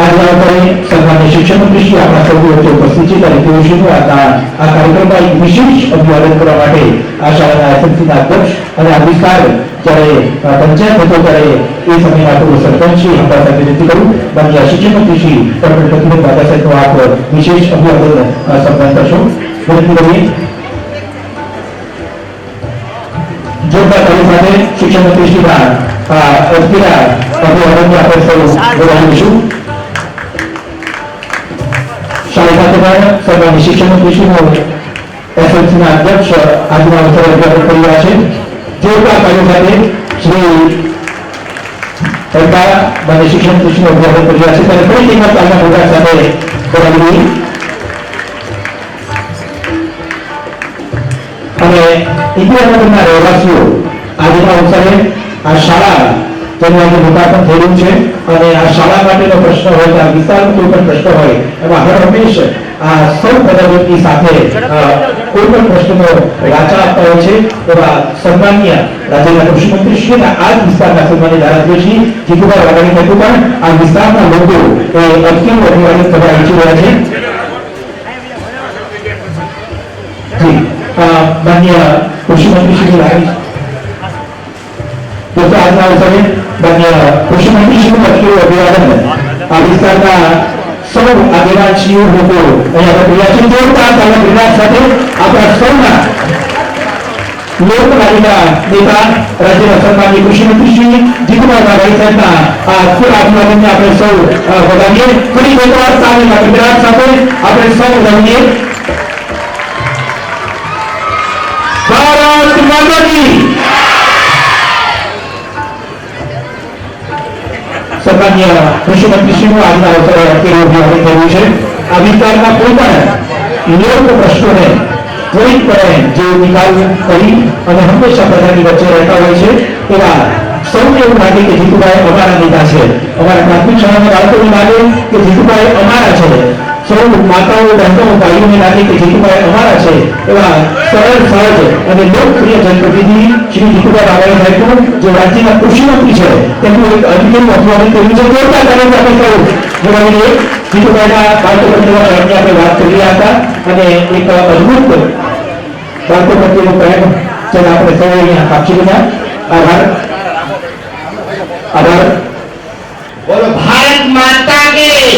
આજના અવસરે સન્માનીય શિક્ષણ મંત્રી શ્રી આપણા સૌ વચ્ચે ઉપસ્થિત છે. ત્યારે તેઓનું આ કાર્યક્રમમાં એક વિશેષ અભિવાદન કરવા માટે આ શાળાના એસએમસીના અધ્યક્ષ અને આ વિસ્તાર જ્યારે પંચાયત હતો ત્યારે એ સમયના પૂર્વ સરપંચ શ્રી હેમદા સાહેબને વિનંતી કરું. માન્ય શિક્ષણ મંત્રી શ્રી ડોક્ટર પ્રતિબેન દાદા સાહેબનું આપ વિશેષ અભિવાદન સંપન્ન કરશો. વિનંતી કરીએ. જોરદાર તાળી સાથે શિક્ષણ મંત્રી શ્રીના અભિવાદનને આપણે સૌ બોલાવીશું. શાળા ખાતે સન્માનીય શિક્ષણ મંત્રી શ્રીનું એસએમસીના અધ્યક્ષ આજના અવસરે અભિવાદન કરી રહ્યા છે. જોરદાર તાળી સાથે શ્રી માન્ય શિક્ષણ મંત્રી શ્રીનું અભિવાદન કરી રહ્યા છે. ત્યારે ફરી તેમના તાળીના ગોળા સાથે બોલાવી અને ઇન્દિરાનગરના રહેવાસીઓ આજના અવસરે આ શાળા તેનું આજે લોકાર્પણ થઈ રહ્યું છે અને આ શાળા માટેનો પ્રશ્ન હોય કે આ વિસ્તારનો કોઈ પણ પ્રશ્ન હોય એમાં હર હંમેશ આ સૌ પદાધિકારી સાથે કોઈ પણ પ્રશ્નનો વાચા આપતા હોય છે. એવા સન્માનીય રાજ્યના કૃષિમંત્રી શ્રીના આ વિસ્તારના સન્માનીય ધારાસભ્ય શ્રી જીતુભાઈ વાઘાણી સાહેબ પણ આ વિસ્તારના લોકો એ અટકેલું અભિવાદન કરવા ઈચ્છી રહ્યા છે. માન્ય કૃષિમંત્રી શ્રી દોસ્તો આજના અવસરે માન્ય કૃષિમંત્રી શ્રીનું અટકેલું અભિવાદન આ વિસ્તારના સૌ આગેવાનશ્રીઓ લોકો અહીંયા રહ્યા છે. જોરદાર તાળીના ગણગણાટ સાથે આપણા સૌના લોકલાડીના નેતા રાજ્યના સન્માનીય કૃષિમંત્રી શ્રી જીતુભાઈ વાઘાણી સાહેબના આ પૂરા અભિવાદનને આપણે સૌ વધાવીએ. ફરી એકવાર તાળીના ગણગણાટ સાથે આપણે સૌ વધાવીએ. ભારત માતા કી સન્માનીય કૃષિમંત્રી શ્રીનું આજના અવસરે અટકેલું અભિવાદન થયું છે. આ વિસ્તારના કોઈ પણ લોક પ્રશ્નોને ત્વરિતપણે જે નિકાલ કરી અને હંમેશા પ્રજાની વચ્ચે રહેતા હોય છે એવા સૌને એવું લાગે કે જીતુભાઈ અમારા નેતા છે. અમારા પ્રાથમિક શાળાના બાળકોને લાગે કે જીતુભાઈ અમારા છે. સૌ માતાઓ બહેનો ભાઈઓને લાગે કે જીતુભાઈ અમારા છે. એવા સરળ સહજ અને લોકપ્રિય જનપ્રતિનિધિ શ્રી જીતુભાઈ વાઘાણી સાહેબનું જે રાજ્યના કૃષિમંત્રી છે તેમનું એક અધિકારી અભિવાદન કર્યું છે. જોરદાર તાળીઓ આપણે સૌ બોલાવીએ. જીતુભાઈના બાળકો પ્રત્યેના પ્રેમની આપણે વાત કરી રહ્યા હતા અને એક અદભુત બાળકો પ્રત્યેનો પ્રેમ જેને આપણે સૌ અહીંયા સાક્ષી બન્યા. આભાર. આભાર.
બોલો ભારત માતા કી.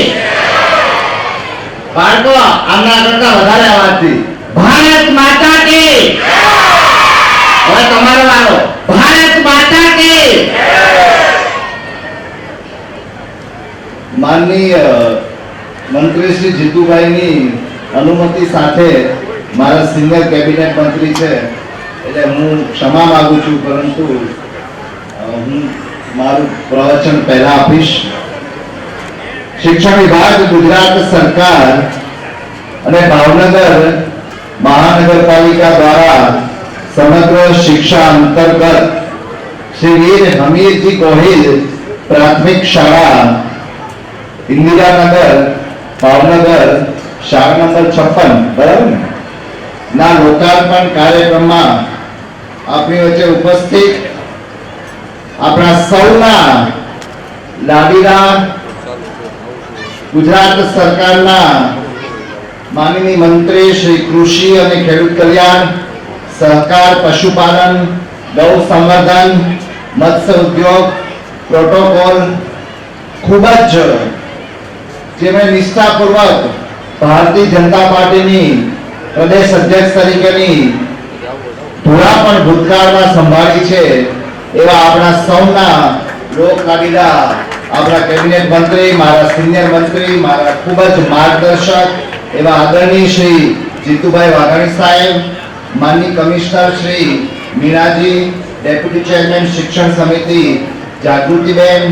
બાળકો આમના કરતા વધારે અવાજથી ભારત માતા કી. હવે તમારો વારો. ભારત માતા કી.
માનનીય મંત્રી શ્રી જીતુભાઈની અનુમતિ સાથે મારા સિનિયર કેબિનેટ મંત્રી છે એટલે હું ક્ષમા માંગુ છું, પરંતુ હું મારું પ્રવચન પહેલા આપીશ. શિક્ષણ વિભાગ, ગુજરાત સરકાર અને ભાવનગર મહાનગરપાલિકા દ્વારા સમગ્ર શિક્ષા અંતર્ગત શ્રી વીર હમીરજી ગોહિલ પ્રાથમિક શાળા ઇન્દિરાનગર ભાવનગર શાળા નંબર 56 બરાબર ને ના લોકાર્પણ કાર્યક્રમમાં આપણી વચ્ચે ઉપસ્થિત આપણા સૌના લાડીલા ગુજરાત સરકારના માનનીય મંત્રી શ્રી કૃષિ અને ખેડૂત કલ્યાણ, સહકાર, પશુપાલન, ગૌ સંવર્ધન, મત્સ્ય ઉદ્યોગ, પ્રોટોકોલ ખૂબ જ જેમણે નિષ્ઠાપૂર્વક ભારતીય જનતા પાર્ટીની પ્રદેશ અધ્યક્ષ તરીકેની ધોરા પણ ભૂતકાળમાં સંભાળી છે એવા આપણા સૌના લોકલાડીલા આપણા કેબિનેટ મંત્રી, મારા સિનિયર મંત્રી, મારા ખૂબ જ માર્ગદર્શક એવા આદરણીય શ્રી જીતુભાઈ વાઘાણી સાહેબ, માનનીય કમિશનર શ્રી મીનાજી, ડેપ્યુટી ચેરમેન શિક્ષણ સમિતિ જાગૃતિબેન,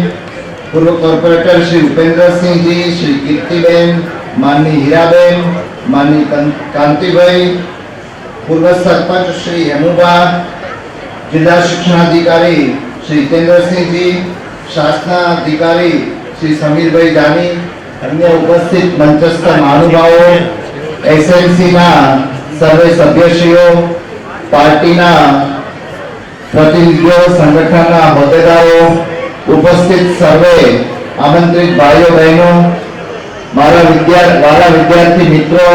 પૂર્વ કોર્પોરેટર શ્રી ઉપેન્દ્રસિંહજી, શ્રી કીર્તિબેન, માનનીય હીરાબેન, માનનીય કાંતિભાઈ, પૂર્વ સરપંચ શ્રી હેમુબા, જિલ્લા શિક્ષણાધિકારી શ્રી હિતેન્દ્રસિંહજી, શાસનાધિકારી શ્રી સમીરભાઈ જાની, અન્ય ઉપસ્થિત મંચસ્થ મહાનુભાવો, એસએમસીના સર્વે સભ્યશ્રીઓ, પાર્ટીના પ્રતિનિધિઓ, સંગઠનના હોદ્દેદારો, ઉપસ્થિત સર્વે આમંત્રિત ભાઈઓ બહેનો, મારા વાલા વિદ્યાર્થી મિત્રો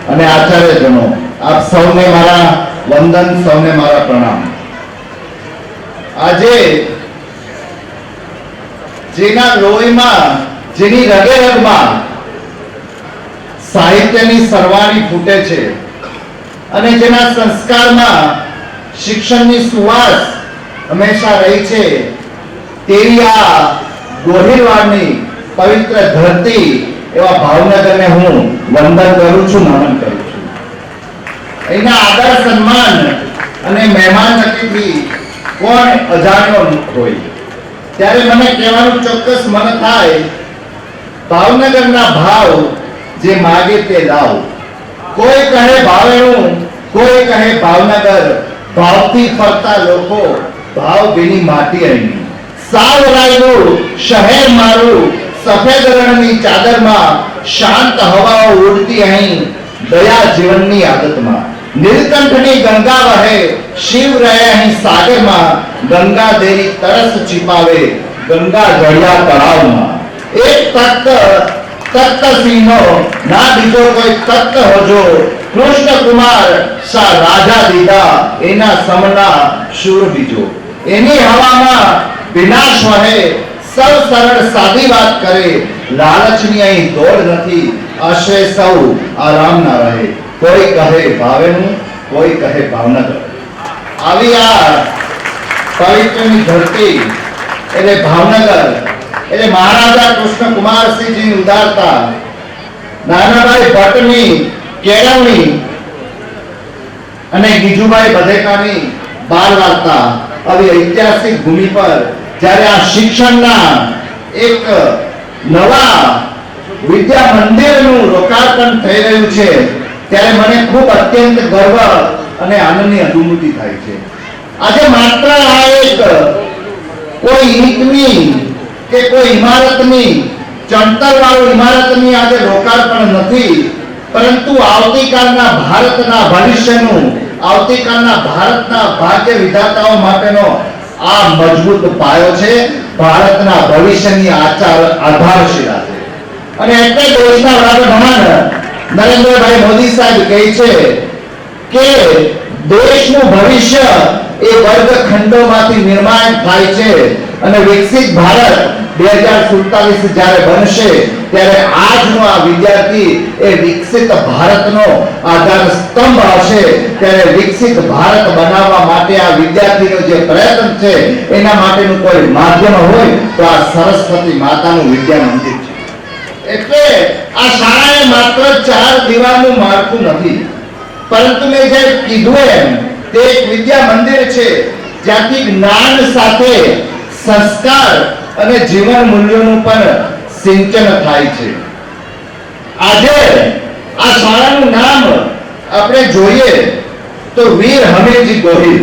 અને આચાર્યજનો, આપ સૌને મારા વંદન, સૌને મારા પ્રણામ. આજે જેના લોહીમાં, જેની રગે રગમાં સાહિત્યની સરવાણી ફૂટે છે અને જેના સંસ્કારમાં શિક્ષણની સુવાસ હંમેશા રહી છે તેવી આ ગોહિલવાડની પવિત્ર ધરતી એવા ભાવનગરને હું વંદન કરું છું, નમન કરું છું. અહીંના આદર સન્માન અને મહેમાન નજીકથી કોણ અજાણ્યો હોય ત્યારે મને કહેવાનું ચોક્કસ મન થાય, ભાવનગરના ભાવ જે માગે તે લાવ. કોઈ કહે ભાવેણું, કોઈ કહે ભાવનગર, ભાવથી ફરતા લોકો, ભાવ ભીની માટી અહીંની. સાવ રાયલું શહેર મારું, સફેદ રણની ચાદરમાં, શાંત હવાઓ ઉડતી અહીં, દયા જીવનની આદતમાં. નીલકંઠની ગંગા વહે, શિવ રહે અહીં સાગરમાં, ગંગા દેવી તરસ छिपावे, ગંગા જળિયા તળાવમાં. એક તખ્ત સિંહનો ના બીજો કોઈ તખ્ત હોજો, કૃષ્ણ કુમાર સા રાજા દીધા, એના સમના શૂર બીજો. એની હવામાં વિનાશ વહે, સૌ સરળ સાદી વાત કરે, લાલચની અહીં દોડ નથી, આશરે સૌ આરામના રહે. કોઈ કહે ભાવેનું, કોઈ કહે ભાવનગર. આવી આ પવિત્રની ધરતી એટલે ભાવનગર એટલે મહારાજા કૃષ્ણ કુમારસિંહજીની ઉદારતા, નાનાભાઈ ભટ્ટની કેળવણી અને ગીજુભાઈ બધેકાની બાળ વાર્તા. આવી ઐતિહાસિક ભૂમિ પર જ્યારે આ શિક્ષણના એક નવા વિદ્યા મંદિરનું લોકાર્પણ થઈ રહ્યું છે ત્યારે મને ખૂબ અત્યંત ગર્વ અને આનંદની અનુભૂતિ થાય છે. આજે માત્ર આ એક કોઈ ઈંટની કે કોઈ ઇમારતની, ચણતરવાળું ઇમારતની આજે લોકાર્પણ નથી, પરંતુ આવતીકાલના ભારતના ભવિષ્યનું, આવતીકાલના ભારતના ભાગ્ય વિધાતાઓ માટેનો આ મજબૂત પાયો છે, ભારતના ભવિષ્યની આધારશિલા છે. અને એટલે દેશના વડાપ્રધાન નરેન્દ્રભાઈ મોદી સાહેબ કહે છે કે દેશનું ભવિષ્ય એ વર્ગખંડોમાંથી નિર્માણ થાય છે અને વિકસિત ભારત 2047 જ્યારે બનશે ત્યારે આજનો આ વિદ્યાર્થી એ વિકસિત ભારતનો આધાર સ્તંભ હશે. ત્યારે વિકસિત ભારત બનાવવા માટે આ વિદ્યાર્થીનો જે પ્રયત્ન છે એના માટેનું કોઈ માધ્યમ હોય તો આ સરસ્વતી માતાનું વિદ્યા મંદિર છે. એટલે આ શાળાએ માત્ર 4 દિવાલનું માળખું નથી, પરંતુ મેં જે કીધું એમ તે એક વિદ્યા મંદિર છે જ્યાંથી જ્ઞાન સાથે સંસ્કાર અને જીવન મૂલ્યોનું પણ સિંચન થાય છે. આજે આ શાળાનું નામ આપણે જોઈએ તો વીર હમીરજી ગોહિલ,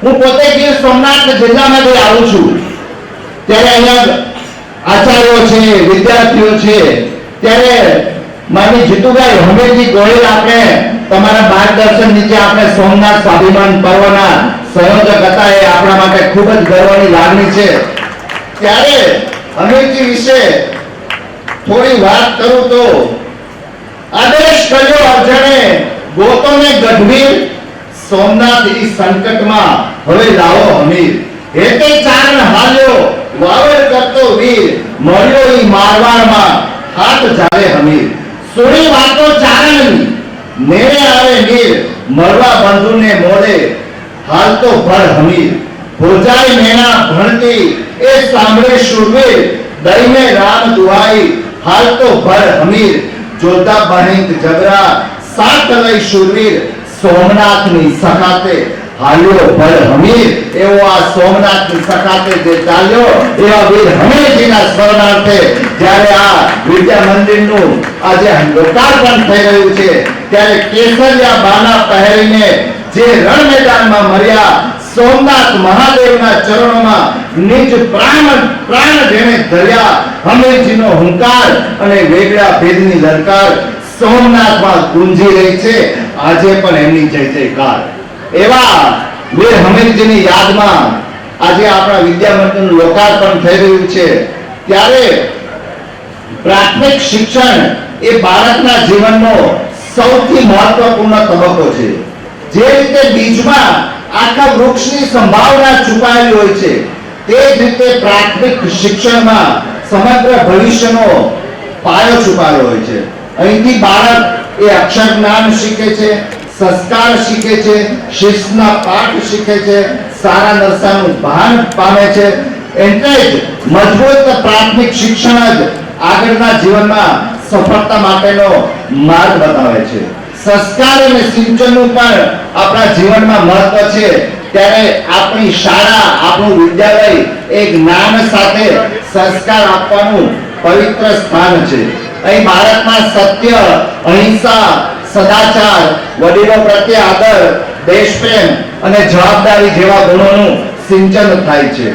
હું પોતે ગીર સોમનાથ જિલ્લામાંથી આવું છું, ત્યારે અહીંયા આચાર્યો છે, વિદ્યાર્થીઓ છે, ત્યારે માનની જીતુભાઈ હમીરજી ગોહિલ આપણે તમારા માર્ગદર્શન નીચે આપણે સોમનાથ સ્વાભિમાન પર્વના સંયોજક હતા, એ આપણા માટે ખૂબ જ ગર્વની લાગણી છે. ત્યારે હમીરજી વિશે થોડી વાત કરું તો આદેશ કર્યો અર્જણે ગોતોને ગઢવીર, સોમનાથ ઈ સંકટમાં હવે લાવો હમીર, હેતે ચારણ હાલ્યો વાવડ કરતો વીર, મળ્યો ઈ મારવાડમાં હાથ જાવે હમીર, સુણી વાતો ચારણની નેણે આવે નીર, મળવા બંધુને મોડે હાલ તો ભર હમીર, ભોજાઈ મેના ભણતી એ સાંભળે શુરવીર, દઈને રામ દુહાઈ હાલ તો ભર હમીર, જોતા બહેંક જબરા સાથ લઈ શુરવીર, સોમનાથની સખાતે હાલ્યો ભર હમીર. એવો આ સોમનાથની સખાતે જે ચાલ્યો એવા વીર હમીરજીના સ્મરણાર્થે જ્યારે આ વિદ્યા મંદિરનું આજે લોકાર્પણ થઈ રહ્યું છે, ત્યારે કેસરિયા બાના પહેરીને જે રણ મેદાનમાં મર્યા, સોમનાથ મહાદેવના ચરણોમાં નિજ પ્રાણ જેને ધર્યા, હમીરજીનો હુંકાર અને વેગળા ભેદની લલકાર સોમનાથમાં ગુંજી રહી છે આજે પણ એમની જય જયકાર. એવા વીર હમીરજીની યાદમાં આજે આપણા વિદ્યા મંદિરનું લોકાર્પણ થઈ રહ્યું છે. ત્યારે પ્રાથમિક શિક્ષણ એ બાળકના જીવનનો સૌથી મહત્વપૂર્ણ તબક્કો છે. જે રીતે બીજમાં આખા વૃક્ષની સંભાવના છુપાયેલી હોય છે, તે જ રીતે પ્રાથમિક શિક્ષણમાં સમગ્ર ભવિષ્યનો પાયો છુપાયેલો હોય છે. અહીંથી બાળક એ અક્ષર જ્ઞાન શીખે છે, સંસ્કાર શીખે છે, શિસ્તના પાઠ શીખે છે, સારા નરસાનું ભાન પામે છે. એટલે જ મજબૂત પ્રાથમિક શિક્ષણ જ આગળના જીવનમાં સફળતા માટેનો માર્ગ બતાવે છે. સંસ્કાર અને સિંચનનું પણ આપણા જીવનમાં મહત્વ છે. ત્યારે આપણી શાળા, આપણું વિદ્યાલય એ જ્ઞાન સાથે સંસ્કાર આપવાનું પવિત્ર સ્થાન છે. અહીં બાળકમાં સત્ય, અહિંસા, સદાચાર, વડીલો પ્રત્યે આદર, દેશપ્રેમ અને જવાબદારી જેવા ગુણોનું સિંચન થાય છે.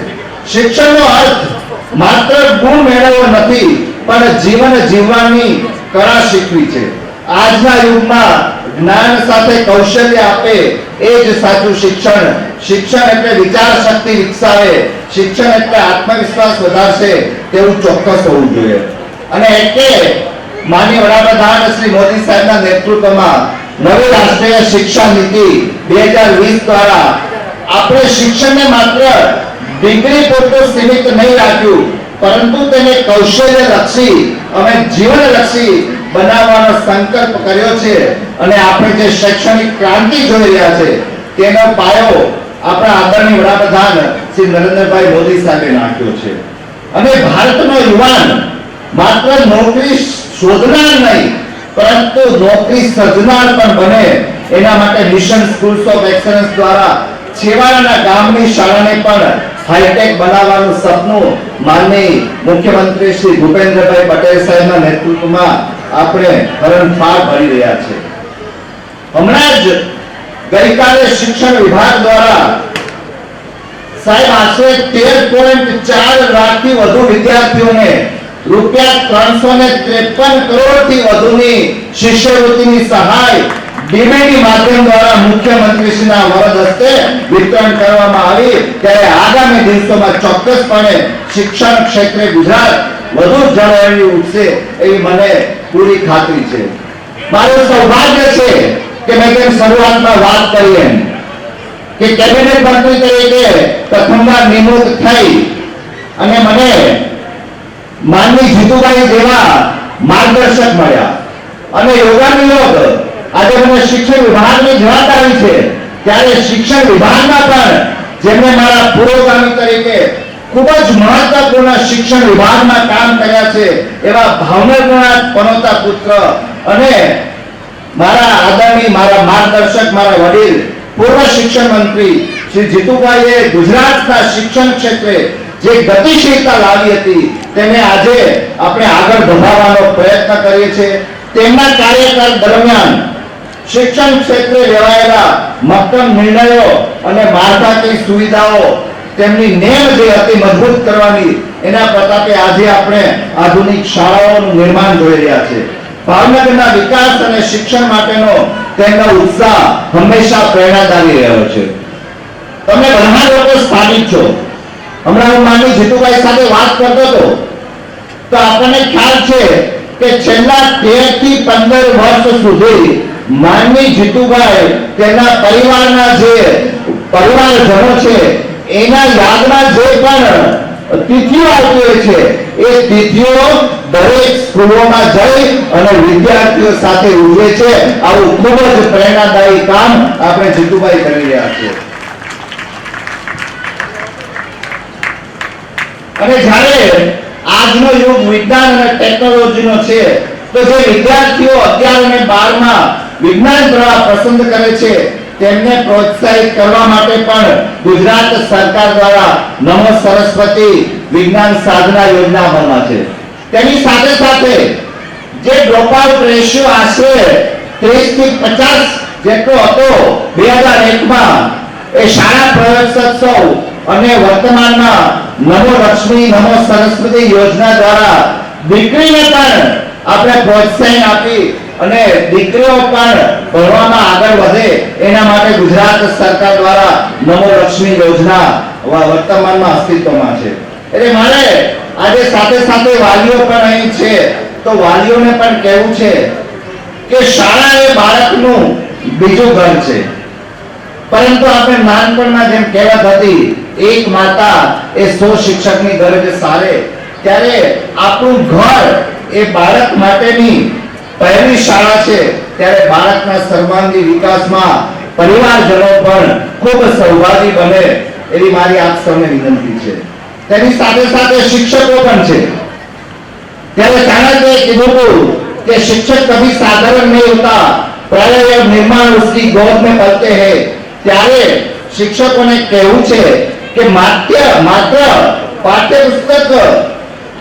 શિક્ષણનો અર્થ માત્ર ગુણ મેળવવો નથી, પણ જીવન જીવવાની કળા શીખવી છે. આજના યુગમાં જ્ઞાન સાથે કૌશલ્ય આપે એ જ સાચું શિક્ષણ. શિક્ષણ એટલે વિચાર શક્તિ વિકસાવે, શિક્ષણ એટલે આત્મવિશ્વાસ વધારશે તેવું ચોક્કસ હોવું જોઈએ. અને એટલે માનનીય વડાપ્રધાન શ્રી મોદી સાહેબના નેતૃત્વમાં નવી રાષ્ટ્રીય શિક્ષા નીતિ 2020 દ્વારા આપણે શિક્ષણને માત્ર ડિગ્રી પૂરતું સીમિત નહીં રાખ્યું, પરંતુ તેને કૌશલ્યલક્ષી અને જીવનલક્ષી બનાવવાનો સંકલ્પ કર્યો છે. અને આપણે જે શૈક્ષણિક ક્રાંતિ જોઈ રહ્યા છે તેનો પાયો આપણા આદરણીય વડાપ્રધાન શ્રી નરેન્દ્રભાઈ મોદી સાહેબે નાખ્યો છે. અને ભારતનો યુવાન માત્ર નોકરી શોધનાર નહીં, પરંતુ નોકરી સર્જનાર પણ બને એના માટે મિશન સ્કૂલ્સ ઓફ એક્સલન્સ દ્વારા છેવાડાના ગામની શાળાને પણ હાઈટેક બનાવવાનું સપનું માનનીય મુખ્યમંત્રી શ્રી ભૂપેન્દ્રભાઈ પટેલ સાહેબના નેતૃત્વમાં આપણે હરણફાળ ભરી રહ્યા છે. હમણાં જ ગઈકાલે શિક્ષણ વિભાગ દ્વારા સાહેબ આશરે 13.4 લાખથી વધુ વિદ્યાર્થીઓને રૂપિયા 353 કરોડથી વધુની શિષ્યવૃત્તિની સહાય ડીબીટી માધ્યમ દ્વારા મુખ્યમંત્રીશ્રીના વરદ હસ્તે વિતરણ કરવામાં આવી. ત્યારે આગામી દિવસોમાં ચોક્કસપણે શિક્ષણ ક્ષેત્રે ગુજરાત વધુ ઝળહળી ઉઠશે એવી મને પૂરી ખાતરી છે. મારું સૌભાગ્ય છે કે મેં તેમ શરૂઆતમાં વાત કરી એમ કે કેબિનેટ મંત્રી તરીકે પ્રથમવાર નિમણૂક થઈ અને મને માનની જીતુભાઈ જેવા માર્ગદર્શક મળ્યા અને યોગાનુયોગ આજે મને શિક્ષણ વિભાગની જવાબદારી છે. ત્યારે શિક્ષણ વિભાગમાં પણ જેમને મારા પુરોગામી તરીકે ખૂબ જ મહત્વપૂર્ણ શિક્ષણ વિભાગમાં કામ કર્યા છે એવા ભાવનગરના પનોતા પુત્ર અને મારા આદરણીય મારા માર્ગદર્શક, મારા વડીલ પૂર્વ શિક્ષણ મંત્રી શ્રી જીતુભાઈએ ગુજરાતના શિક્ષણ ક્ષેત્રે જે ગતિશીલતા લાવી હતી તેને આજે આપણે આગળ વધારવાનો પ્રયત્ન કરીએ છીએ. તેમના કાર્યકાળ દરમિયાન શિક્ષણ ક્ષેત્રે લેવાયેલા મક્કમ નિર્ણયો અને માળખાકીય સુવિધાઓ તેમની નેમ જે હતી મજબૂત કરવાની, એના પ્રતાપે આજે આપણે આધુનિક શાળાઓનું નિર્માણ જોઈ રહ્યા છે. ભાવનગરના વિકાસ અને શિક્ષણ માટેનો તેમનો ઉત્સાહ હંમેશા પ્રેરણાદાયી રહ્યો છે. તમે ઘણા લોકો સ્થાનિક છો. હમણાં હું માનની જીતુભાઈ સાથે વાત કરતો હતો તો આપણને ખ્યાલ છે કે છેલ્લા 13 થી 15 વર્ષ સુધી માનની જીતુભાઈ તેના પરિવારના જે પરિવારજનો છે એના યાદમાં જે પણ તિથિઓ આવતી હોય છે એ તિથિઓ દરેક સ્કૂલોમાં જઈ અને વિદ્યાર્થીઓ સાથે ઉજવે છે. આવું ખૂબ જ પ્રેરણાદાયી કામ આપણે જીતુભાઈ કરી રહ્યા છે. અને જ્યારે આજનો યુગ વિજ્ઞાન અને ટેકનોલોજીનો છે તો જે વિદ્યાર્થીઓ 11 અને 12 માં વિજ્ઞાન પ્રવાહ પસંદ કરે છે તેમને પ્રોત્સાહિત કરવા માટે પણ ગુજરાત સરકાર દ્વારા નમો સરસ્વતી વિજ્ઞાન સાધના યોજના અમલમાં છે. તેની સાથે સાથે જે ડ્રોપઆઉટ રેશિયો આશરે 30 થી 50 જેટલો હતો 2001 માં, એ શાળા પ્રવેશોત્સવ અને વર્તમાનમાં નમો લક્ષ્મી નમો સરસ્વતી યોજના દ્વારા દીકરીને પણ આપણે પ્રોત્સાહન આપી અને દીકરીઓ પણ ભણવામાં આગળ વધે એના માટે ગુજરાત સરકાર દ્વારા નમો લક્ષ્મી યોજના વર્તમાનમાં અસ્તિત્વમાં છે. એટલે મારે આજે સાથે સાથે વાલીઓ પણ અહીં છે તો વાલીઓને પણ કહેવું છે કે શાળા એ બાળકનું બીજું ઘર છે. પરંતુ આપણે નાનપણમાં જેમ કહેવત હતી, એક માતા એ 100 શિક્ષકની ગરજ સારે, ત્યારે આપણું ઘર એ બાળક માટેની પહેલી શાળા છે. ત્યારે બાળકના સર્વાંગી વિકાસમાં પરિવારજનો પણ ખૂબ સહભાગી બને એવી મારી આપ સૌને વિનંતી છે. તેની સાથે સાથે શિક્ષકો પણ છે. ત્યારે ચાણક્યએ કીધું કે शिक्षक कभी साधारण नहीं होता, प्रलय और निर्माण उसकी गोद में पलते हैं. ત્યારે શિક્ષકોને કહેવું છે કે માત્ર પાઠ્યપુસ્તક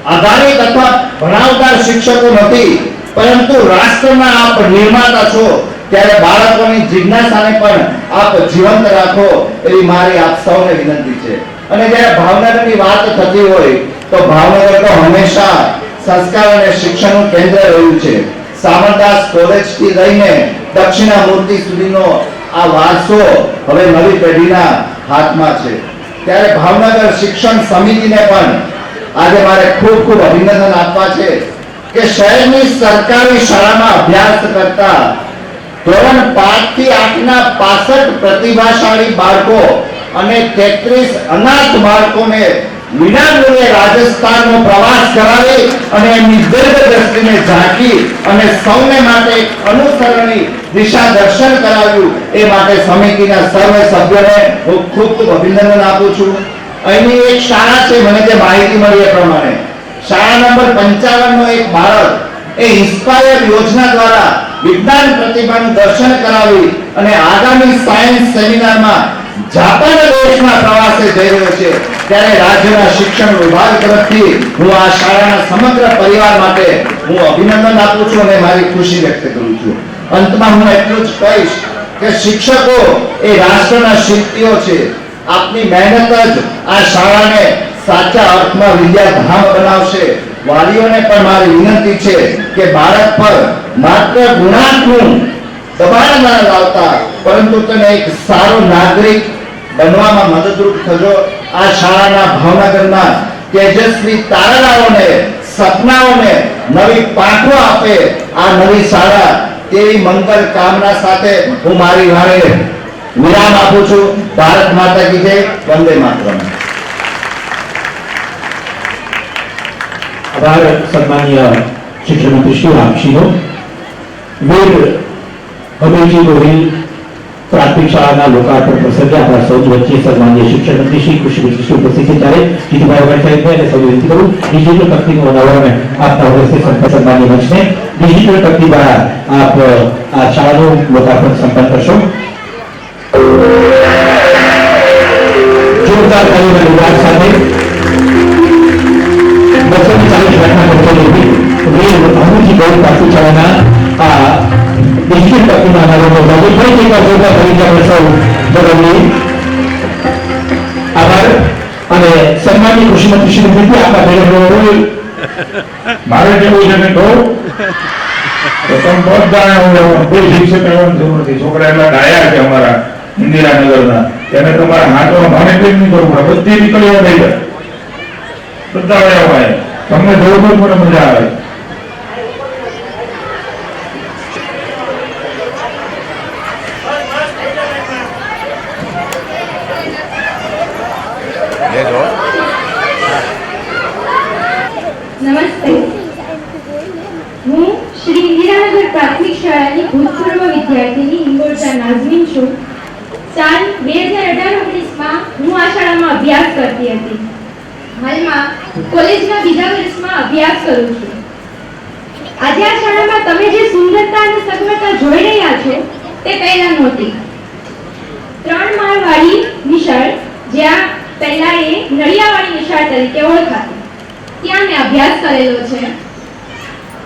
આધારિત અથવા ભણાવનાર શિક્ષકો નથી, પરંતુ રાષ્ટ્રના આપ નિર્માતા છો. ત્યારે બાળકોની જિજ્ઞાસાને પણ આપ જીવંત રાખો એવી મારી આપ સૌને વિનંતી છે. અને જ્યારે ભાવનગરની વાત થતી હોય તો ભાવનગર તો હંમેશા સંસ્કાર અને શિક્ષણનું કેન્દ્ર રહ્યું છે. સામરદાસ કોલેજ થી લઈને દક્ષિણામૂર્તિ સુધીનો આ વારસો હવે નવી પેઢીના હાથમાં છે. ત્યારે ભાવનગર શિક્ષણ સમિતિને પણ આજે મારે ખૂબ ખૂબ અભિનંદન આપવા છે કે શહેરની સરકારી શાળામાં અભ્યાસ કરતા ધોરણ 5 થી 8 ના 65 પ્રતિભાશાળી બાળકો અને 33 અનાથ બાળકોને વિનામૂલ્યે રાજસ્થાનનો પ્રવાસ કરાવી અને એમની દીર્ઘદ્રષ્ટિને ઝાંકી અને સૌને માટે અનુસરણી દિશા દર્શન કરાવ્યું. એ માટે સમિતિના સર્વ સભ્યોને હું ખૂબ ખૂબ અભિનંદન આપું છું. અહીંની એક શાળા છે, મને જે માહિતી મળી એ પ્રમાણે શાળા નંબર 55 નો એક બાળક એ ઇન્સ્પાયર યોજના દ્વારા વિજ્ઞાન પ્રતિભાનું દર્શન કરાવી અને આગામી સાયન્સ સેમિનારમાં જાપાન દેશના પ્રવાસે જઈ રહ્યો છે. ત્યારે રાજ્યના શિક્ષણ વિભાગ તરફથી હું આ શાળાના સમગ્ર પરિવાર માટે હું અભિનંદન આપું છું અને મારી ખુશી વ્યક્ત કરું છું. અંતમાં હું એટલું જ કહીશ કે શિક્ષકો એ રાષ્ટ્રના શિલ્પીઓ છે. આપની મહેનત જ આ શાળાને સાચા અર્થમાં વિદ્યાધામ બનાવશે. વાલીઓને પણ મારી વિનંતી છે કે બાળક પર માત્ર ગુણાત્મક દબાણ ન લાવતા, પરંતુ તેને એક સારો નાગરિક બનવામાં મદદરૂપ થજો. આ શાળાના ભાવનગરના તેજસ્વી તારણાઓને સપનાઓને નવી પાંખો આપે આ નવી શાળા, તેવી મંગલ કામના સાથે હું મારી વાણીને વિરામ આપું છું. ભારત માતા કી જય. વંદે માતરમ.
આભાર સન્માનીય શિક્ષણ મંત્રી શ્રી રામસિંહનો. વીર અભયજી ગોહિલ પ્રાથમિક શાળાના લોકાર્પણ પ્રસંગે આપણા સૌ વચ્ચે સન્માનીય શિક્ષણ મંત્રી શ્રી કૃષિ મંત્રી શ્રી ઉપસ્થિત છે. ત્યારે જીતુભાઈ વણસાહેબને અને સૌ વિનંતી કરું ડિજિટલ તકનીકનું અનાવરણ આપના હસ્તે સન્માનીય મંચને ડિજિટલ તકનીક દ્વારા આપ આ શાળાનું લોકાર્પણ સંપન્ન કરશો. જોરદાર તાલીમના વિભાગ સાથે 240 ઘટના કરતો વીર અમુજી ગૌરવ પ્રાથમિક શાળાના આ ડિજિટલ તકનીકના અનાવરણનો એકવાર જોરદાર તરીકે આપણે સૌ બદલીએ. આભાર. અને સન્માનીય કૃષિ મંત્રી શ્રી વિદ્યા આપણા મેળવવાનો
મારે કેવું છે કે કહું તો તમે બધા કોઈ શિક્ષક આવવાની જરૂર નથી. છોકરા એટલા ડાયા છે અમારા ઇન્દિરાનગરના, એને તમારા હાથમાં ભાને કંઈ નહીં કરવું પડે, બધી નીકળીઓ થઈ જાય, બધા વયા હોય. તમને જોવું પણ મને મજા આવે.
નમસ્તે. હું શ્રી ઇન્દિરાનગર પ્રાથમિક શાળાની ભૂતપૂર્વ વિદ્યાર્થીની હિંગોળજા નાઝમીન છું. સાલ 2018-19માં હું આ શાળામાં અભ્યાસ કરતી હતી. હાલમાં કોલેજના બીજા વર્ષમાં અભ્યાસ કરું છું. આજે આ શાળામાં તમે જે સુંદરતા અને સગવડતા જોઈ રહ્યા છો તે પહેલા નહોતી. 3 માળવાળી નિશાળ, જ્યાં પહેલા એ નળિયાવાળી નિશાળ તરીકે ઓળખાતી, ત્યાં મેં અભ્યાસ કરેલો છે.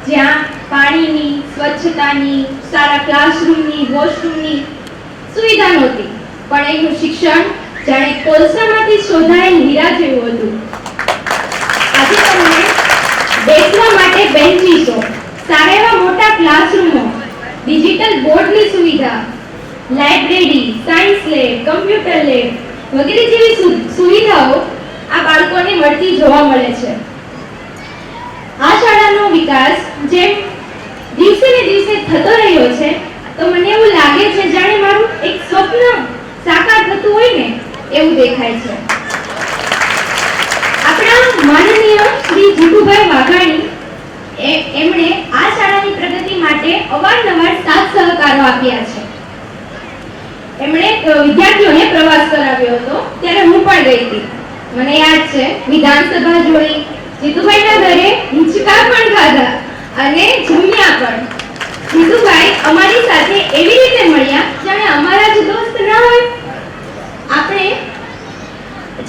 જ્યાં પાણીની, સ્વચ્છતાની, સારા ક્લાસરૂમની, વોશરૂમની સુવિધા નહોતી, પણ એનું શિક્ષણ જાણે કોલસામાંથી શોધાયેલ હીરા જેવું હતું. આજે તમને બેસવા માટે બેન્ચીસો, સારા એવા મોટા ક્લાસરૂમો, ડિજિટલ બોર્ડની સુવિધા, library, science lab, computer lab વગેરે જેવી સુવિધાઓ આ બાળકોને મળતી જોવા મળે છે. આ શાળાનો વિકાસ જેમ દિવસે ને દિવસે થતો રહ્યો છે, તો મને એવું લાગે છે જાણે મારું એક સ્વપ્ન સાકાર થતું હોય ને એવું દેખાય છે. આપણા માનનીય શ્રી જીતુભાઈ વાઘાણી એમણે આ શાળાની પ્રગતિ માટે અવારનવાર સાથ સહકારો આપ્યા છે. એમણે વિદ્યાર્થીઓને પ્રવાસ કરાવ્યો હતો, ત્યારે હું પણ ગઈ હતી. મને યાદ છે, વિધાનસભા જોઈ, જીતુભાઈના ઘરે હિંચકા પણ ખાધા અને જમ્યા પણ. જીતુભાઈ અમારી સાથે એવી રીતે મળ્યા જાણે અમારા જ દોસ્ત ના હોય. આપણે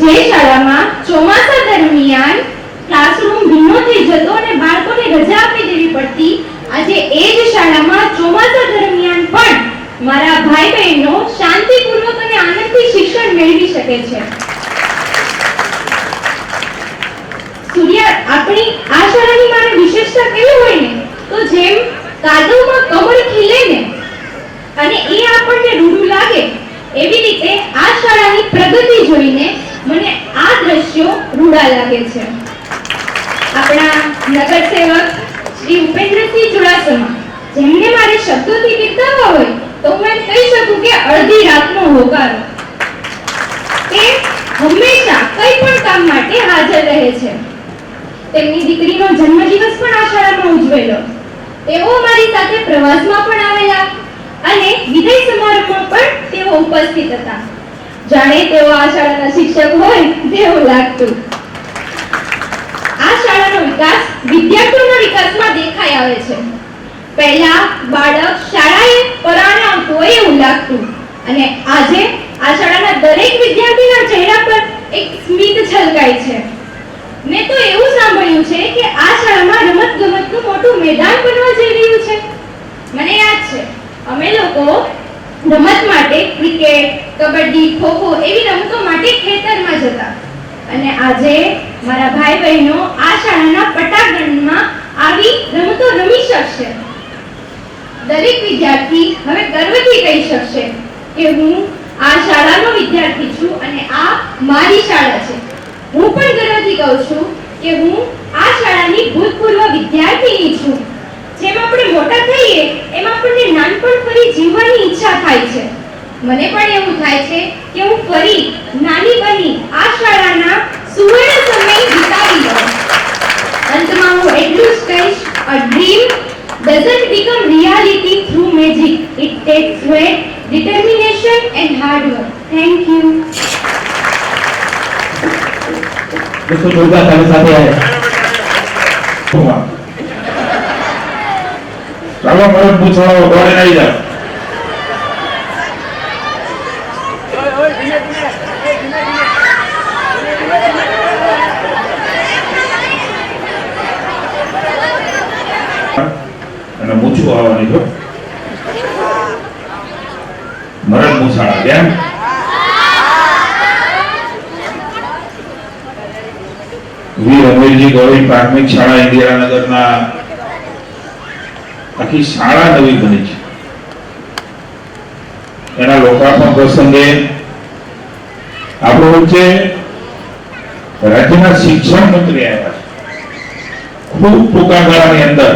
જે શાળામાં ચોમાસા દરમિયાન ક્લાસરૂમ ભીનો થઈ જતો અને બાળકોને રજા આપી દેવી પડતી, આજે એ જ શાળામાં ચોમાસા દરમિયાન પણ મારા ભાઈ બહેનો શાંતિપૂર્વક અને આનંદથી શિક્ષણ મેળવી શકે છે. આપણી આ શાળાની મારે વિશેષતા કેવી હોય ને, તો જેમ કાદવમાં કમળ ખીલે ને અને એ આપણને રૂડું લાગે, એવી રીતે આ શાળાની પ્રગતિ જોઈને મને આ દ્રશ્યો રૂડા લાગે છે. આપણા નગરસેવક શ્રી ઉપેન્દ્રસિંહ ચુડાસમા, જેમને મારે શબ્દોથી બિરદાવવા હોય તો હું એમ કહી શકું કે અડધી રાતનો હોકારો. તે હંમેશા કંઈ પણ કામ માટે હાજર રહે છે. તેમની દીકરીનો જન્મદિવસ પણ આ શાળામાં ઉજવેલો. તેઓ મારી સાથે પ્રવાસમાં પણ આવેલા અને વિદાય સમારોહમાં પણ તેઓ ઉપસ્થિત હતા. જાણે તેઓ આ શાળાના શિક્ષક હોય તેવું લાગતું. આ શાળાનો વિકાસ વિદ્યાર્થીઓના વિકાસમાં દેખાઈ આવે છે. પહેલા બાળક શાળાએ પરાણે આવતું હોય એવું લાગતું, અને આજે આ શાળાના દરેક વિદ્યાર્થીના ચહેરા પર એક સ્મિત છલકાય છે. મેં તો એવું સાંભળ્યું છે કે આ શાળામાં રમતગમતનું મોટું મેદાન બનવા જઈ રહ્યું છે. મને યાદ છે, અમે લોકો રમત માટે ક્રિકેટ, કબડ્ડી, ખોખો એવી રમતો માટે ખેતરમાં જતા, અને આજે મારા ભાઈ બહેનો આ શાળાના પટાંગણમાં આવી રમતો રમી શકશે. દરેક વિદ્યાર્થી હવે ગર્વથી કહી શકશે કે હું આ શાળાનો વિદ્યાર્થી છું અને આ મારી શાળા છે. હું પણ ગર્વથી કહું છું કે હું આ શાળાની ભૂતપૂર્વ વિદ્યાર્થીની છું. જેમ આપણે મોટા થઈએ એમ આપણને નાનપણ ફરી જીવવાની ઈચ્છા થાય છે. મને પણ એવું થાય છે કે હું ફરી નાની બની આ શાળાના સુવર્ણ સમય વિતાવી લઉં. અંતમાં હું એટલું જ કહીશ, a dream doesn't become reality through magic. It takes sweat, determination and hard work. Thank you.
दोस्तों जोरदार ताली સાથે
ચાલો મરદ પૂછવાઓ દોડે આવી જાઓ. અને મૂછું આવવાની જો મુસાળા કેમ વીર અમીરજી ગૌરી પ્રાથમિક શાળા ઇન્દિરાનગરના આખી શાળા નવી બની છે. એના લોકાર્પણ પ્રસંગે આપણો વચ્ચે રાજ્યના શિક્ષણ મંત્રી આવ્યા છે. ખૂબ ટૂંકા ગાળાની અંદર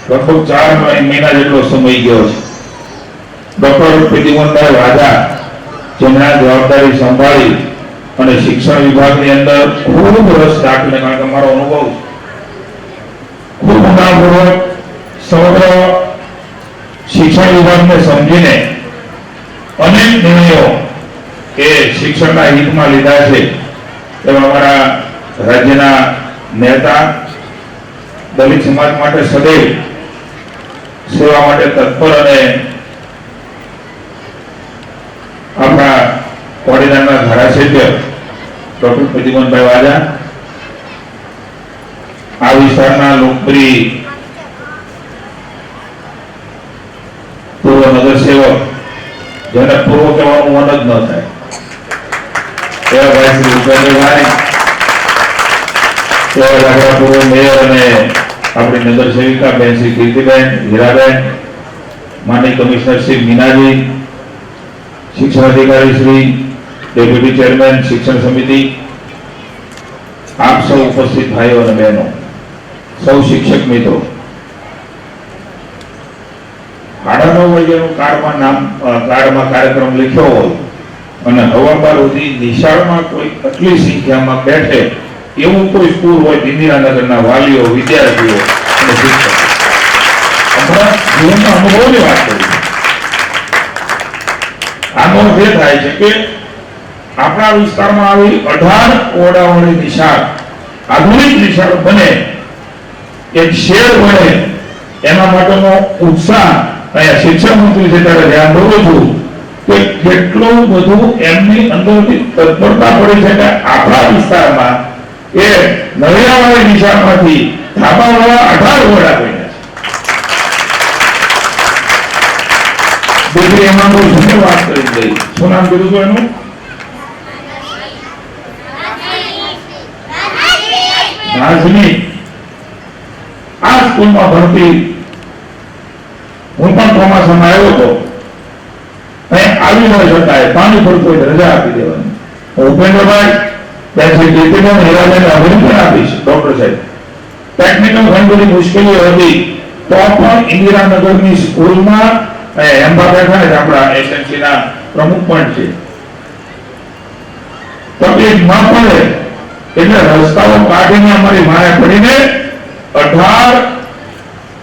લગભગ 4 મહિના જેટલો સમય ગયો છે. ડોક્ટર પ્રદ્યુમનભાઈ વાજા જેમણે જવાબદારી સંભાળી અને શિક્ષણ વિભાગની અંદર ખૂબ રસ દાખવીને, કારણ કે મારો અનુભવ ખૂબ ઊંડાણપૂર્વક સમગ્ર શિક્ષણ વિભાગને સમજીને અનેક નિર્ણયો એ શિક્ષણના હિતમાં લીધા છે. એવા અમારા રાજ્યના નેતા, દલિત સમાજ માટે સદૈવ સેવા માટે તત્પર અને આપણા કોડીનારના ધારાસભ્ય ડોક્ટર પ્રદ્યુમનભાઈ વાજા, આ વિસ્તારના લોકપ્રિય પૂર્વ નગરસેવક, જેને પૂર્વ કહેવાનું મન જ ન થાય એવા ભાઈ શ્રી ઉપેન્દ્રભાઈ, એવા રાખડા પૂર્વ મેયર અને આપણી નગર સેવિકા બેન શ્રી કીર્તિબેન, હીરાબેન, માનનીય કમિશનર શ્રી મીનાજી, શિક્ષણ અધિકારી શ્રી, ડેપ્યુટી ચેરમેન શિક્ષણ સમિતિ, આપ સૌ ઉપસ્થિત ભાઈઓ અને બહેનો, સૌ શિક્ષક મિત્રો, 9:30 વાગ્યાનું કાર્ડમાં કાર્યક્રમ લખ્યો હોય અને હવા 12 સુધી નિશાળમાં કોઈ આટલી સંખ્યામાં બેઠે એવું કોઈ સ્કૂલ હોય, ઇન્દિરાનગરના વાલીઓ, વિદ્યાર્થીઓ અને શિક્ષકો, આપણા જીવનના અનુભવની વાત કરી. આનો અર્થ એ થાય છે કે આપણા વિસ્તારમાં આવી 18 ઓરડાવાળી નિશાળ, આધુનિક નિશાળ બને, એક શેર બને, એના માટેનો ઉત્સાહ અહીંયા શિક્ષણ મંત્રી છે ત્યારે ધ્યાન દોરું છું કે કેટલું બધું એમની અંદરથી તત્પરતા પડી છે કે આપણા વિસ્તારમાં એ નળિયાવાળી નિશાળમાંથી ધાબાવાળા 18 ઓરડા બન્યા છે. દીકરી એમાં બહુ સુંદર વાત કરી ગઈ. શું નામ કીધું હતું એનું? રાજની. આ સ્કૂલમાં ભણતી હું પણ ચોમાસામાં આવ્યો હતો. અહીં આવી ન શકાય, પાણી પડતું હોય રજા આપી દેવાની. ઉપેન્દ્રભાઈ, બેન શ્રી કીર્તિબેન, હીરાબેન અભિનંદન આપીશ. ડોક્ટર સાહેબ, ટેકનિકલ ઘણી બધી મુશ્કેલીઓ હતી તો પણ ઇન્દિરાનગરની સ્કૂલમાં એમ્બા બેઠા છે, આપણા એસએમસી ના પ્રમુખ પણ છે, તકલીફ ન પડે એટલે રસ્તાઓ કાઢીને અમારી માએ પડીને 18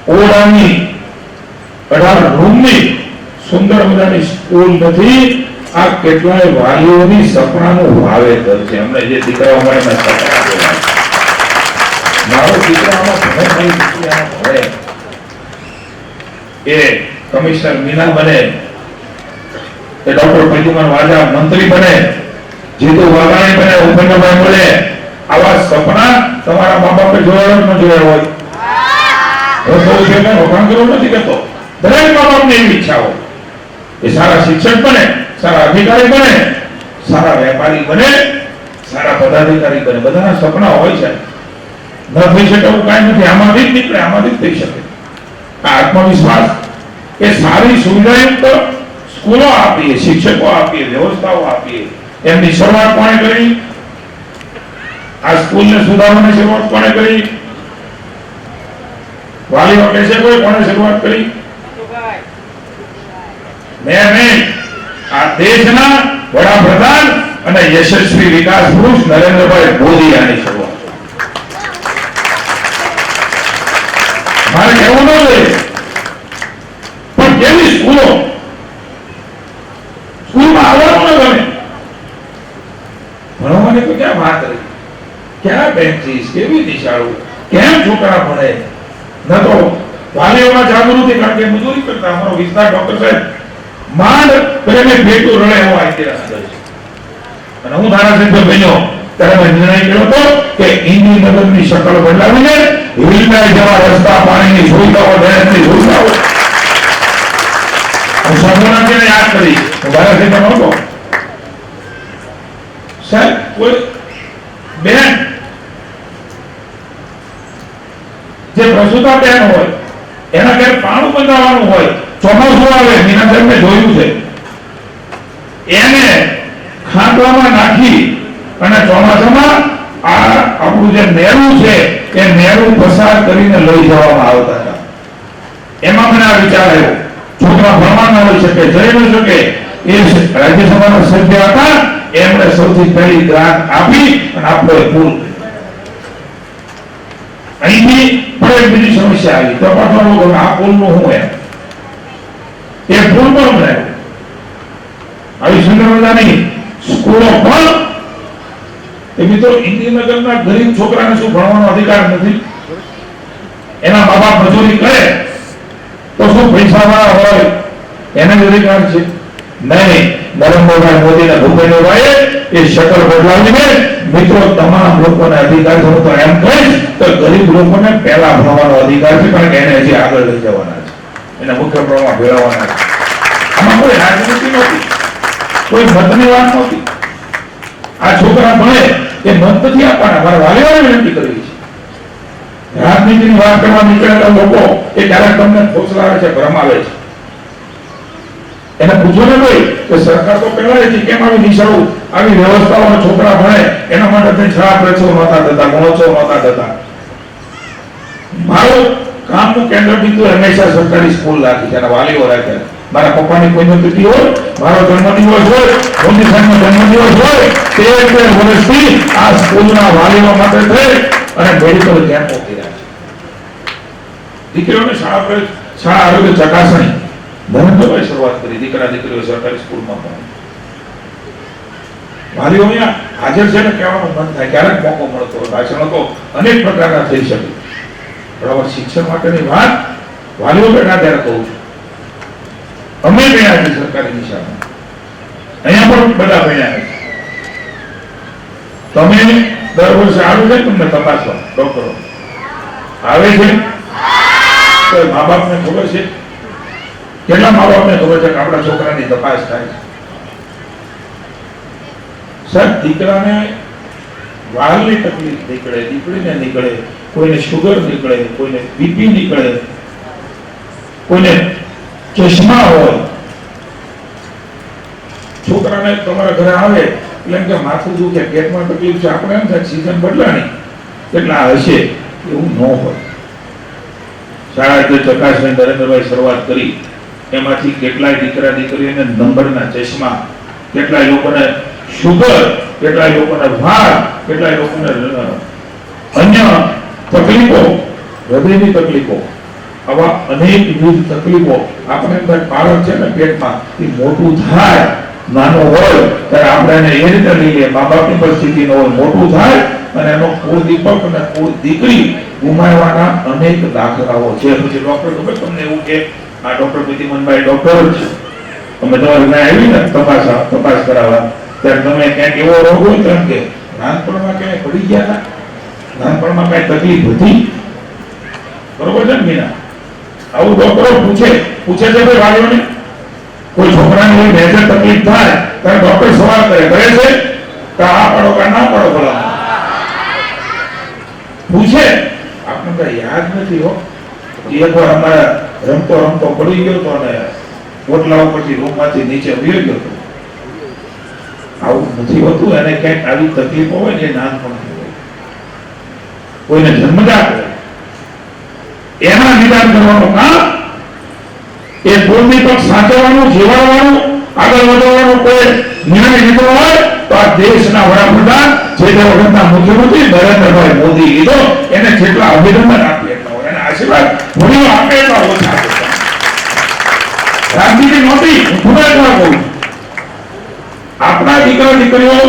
ઓરડાની 18 રૂમની સુંદર મજાની સ્કૂલ નથી. આ કેટલાય વાલીઓની સપનાનું વાવેતર છે. અમને જે દીકરાઓ મળે સપના જોવા, મારો દીકરાનો ભણે, મારી દીકરીનો ભણે, એ કમિશનર મીના બને, એ ડોક્ટર પ્રદ્યુમન વાજા મંત્રી બને, જીતુ વાઘાણી બને, ઉપેન્દ્રભાઈ બને, આવા સપના તમારા મા બાપે જોયા ન જોયા હોય. હું કહું છું કે વખાણ કરવું નથી કહેતો, દરેક મા બાપની એવી ઈચ્છા હોય એ સારા શિક્ષક બને, સારા અધિકારી બને, સારા વેપારી બને, સારા પદાધિકારી બને. બધાના સપના હોય છે, ન થઈ શકે એવું કાંઈ નથી. આમાંથી જ નીકળે, આમાંથી જ થઈ શકે. આ આત્મવિશ્વાસ એ સારી સુવિધાયુક્ત સ્કૂલો આપીએ, શિક્ષકો આપીએ, વ્યવસ્થાઓ આપીએ. એમની શરૂઆત કોણે કરી? આ સ્કૂલને સુધારવાની શરૂઆત કોણે કરી? વાલીઓ કહેશે કોઈ કોણે શરૂઆત કરી? મેં નહીં, આ દેશના વડાપ્રધાન અને યશસ્વી વિકાસ પુરુષ નરેન્દ્રભાઈ મોદી આની શરૂઆત. મારે કહેવું ન જોઈએ પણ કેવી સ્કૂલમાં આવવાનું ન ગમે, ભણવાની તો ક્યાં વાત રહી, ક્યાં બેન્ચીસ, કેવી નિશાળો, કેમ છોકરા ભણે? ન તો વાલીઓમાં જાગૃતિ, કારણ કે મજૂરી કરતા અમારો વિસ્તાર ડોક્ટર સાહેબ માંડ પ્રેમે ભેટું રડે એવો ઇન્દિરાનગર છે. અને હું ધારાસભ્ય બન્યો ત્યારે મેં નિર્ણય કર્યો હતો કે ઇન્દિરાનગરની શકલ બદલાવીને હિલના જેવા રસ્તા, પાણીની સુવિધાઓ, ડ્રેનેજની સુવિધાઓ હું સોમનાથજીને યાદ કરી હું બારાસીમાં નહોતો સાહેબ કોઈ બેન જે પ્રસૂતા બેન હોય એના ઘરે પાણું બંધાવવાનું હોય ચોમાસું આવે મીનાબેન મેં જોયું છે એને ખાંડવામાં નાખી અને ચોમાસામાં આ આપણું જે નેરું છે એ નેરું પસાર કરીને લઈ જવામાં આવતા હતા. એમાં મને આ વિચાર આવ્યો છોકરા ભણવા ન હોઈ શકે જઈ ન શકે એ રાજ્યસભાના સભ્ય હતા એમણે સૌથી પહેલી ગ્રાન્ટ આપી અને આપણો પુલ અહીંથી પણ એક બીજી સમસ્યા આવી તો પાછળ આ પુલનું શું એમ એ પુલ પણ બનાવ્યો આવી સુંદર મજાની સ્કૂલો પણ એ મિત્રો ઇન્દિરાનગરના ગરીબ છોકરાને શું ભણવાનો અધિકાર નથી? એના મા બાપ મજૂરી કરે તો શું પૈસાવાળા હોય એને જ અધિકાર છે? નહીં. નરેન્દ્રભાઈ મોદી અને ભૂપેન્દ્રભાઈએ એ શકલ બદલાવીને મિત્રો તમામ લોકોને અધિકાર છે. હું તો એમ કહીશ તો ગરીબ લોકોને પહેલા ભણવાનો અધિકાર છે કારણ કે એને હજી આગળ લઈ જવાના છે, એને મુખ્ય પ્રવાહમાં ભેળવવાના છે. આમાં કોઈ રાજનીતિ નહોતી, કોઈ મતની વાત નહોતી. આ છોકરા ભણે એ મત નથી આપવાના, મારા વાલીઓને વિનંતી કરવી છે. રાજનીતિની વાત કરવા નીકળેલા લોકો એ ક્યારેક તમને ખોસલાવે છે, ભરમાવે છે. એને પૂછો ને ભાઈ કે સરકાર તો પહેલા હતી કેમ આવી નિશાળો આવી વ્યવસ્થાઓ છોકરા ભણે એના માટે શાળા પ્રત્સવ નહોતા થતા, મહોત્સવ નહોતા થતા. મારું કામનું કેન્દ્ર બિંદુ હંમેશા સરકારી સ્કૂલ રાખી છે અને વાલીઓ રાખ્યા. મારા પપ્પાની પુણ્યતિથિ હોય, મારો જન્મદિવસ હોય, મોદી સાહેબનો જન્મદિવસ હોય, 13 વર્ષથી આ સ્કૂલના વાલીઓ માટે થઈ અને મેડિકલ કેમ્પો કર્યા છે. દીકરીઓને શાળા આરોગ્ય ચકાસણી નરેન્દ્રભાઈ શરૂઆત કરી. દીકરા દીકરીઓ સરકારી સ્કૂલમાં પણ વાલીઓ અહીંયા હાજર છે ને કહેવાનું મન થાય. ક્યારેક મોકો મળતો હોય, ભાષણો તો અનેક પ્રકારના થઈ શકે. બરાબર, શિક્ષણ માટેની વાત વાલીઓ બેઠા ત્યારે કહું છું. અમે ગયા છીએ સરકારી નિશાળમાં, અહીંયા પણ બધા ભણ્યા છે. તમે દર વર્ષે આવે છે તમને તપાસવા ડોક્ટરો આવે છે તો મા બાપને ખબર છે? કેટલા મા બાપને ખબર છે કે આપણા છોકરાની તપાસ થાય છે? સાહેબ, દીકરાને વાળની તકલીફ નીકળે, દીકરીને નીકળે, કોઈને શુગર નીકળે, કોઈને બીપી નીકળે, કોઈને ચશ્મા હોય, છોકરાને તમારા ઘરે આવે એટલે એમ કે માથું દુખે, પેટમાં તકલીફ છે, આપણે એમ થાય સીઝન બદલાણી કેટલા હશે, એવું ન હોય. શાળા ચકાસણી નરેન્દ્રભાઈ શરૂઆત કરી, એમાંથી કેટલાય દીકરા દીકરીઓને નંબરના ચશ્મા, કેટલાય લોકોને શુગર, કેટલાય લોકોને ભાર, કેટલાય લોકોને અન્ય તકલીફો, હૃદયની તકલીફો, આવા અનેક વિવિધ તકલીફો. આપણે બાળક છે ને પેટમાં એ મોટું થાય, નાનો હોય ત્યારે આપણે એને એ રીતે લઈએ, મા બાપની પરિસ્થિતિ ન હોય, મોટું થાય અને એનો કુળ દીપક અને કુળ દીકરી ગુમાવવાના અનેક દાખલાઓ છે. પછી ડોક્ટર ખબર તમને એવું કે આ ડોક્ટર પ્રતિમનભાઈ ડોક્ટર જ છે, તમે તમારે ત્યાં આવી ને તપાસ કરાવવા ત્યારે તમે ક્યાંક એવો રોગ હોય તો એમ કે નાનપણમાં ક્યાંય પડી ગયા હતા, નાનપણમાં કઈ તકલીફ હતી, બરોબર છે ને મીના? આવું ડોક્ટરો પૂછે છે ભાઈ વાલીઓને. કોઈ છોકરાને કોઈ મેજર તકલીફ થાય ત્યારે ડોક્ટર સવાલ કરે છે કે આ પડો કે ના પડો, ભલા પૂછે. આપણે કઈ યાદ નથી હો. એકવાર અમારા રમતો પડી ગયો હતો અને ઓટલા ઉપરથી રૂમમાંથી નીચે વયો ગયો હતો. આવું નથી હોતું. એને ક્યાંક આવી તકલીફો હોય ને એ નાનપણથી હોય, કોઈને જન્મજાત હોય, એના નિદાન કરવાનું કામ એ પૂર્ણિક સાચવવાનું, જીવાડવાનું, આગળ વધવાનું કોઈ નિર્ણય લીધો હોય તો આ દેશના વડાપ્રધાન જે તે વખતના મુખ્યમંત્રી નરેન્દ્રભાઈ મોદી લીધો. એને જેટલા અભિનંદન આપી એટલા હોય, એને આશીર્વાદ ભૂલીઓ આપે એટલા ઓછા. રાજનીતિ નહોતી, હું ખુદ કહું. આપણા દીકરા દીકરીઓ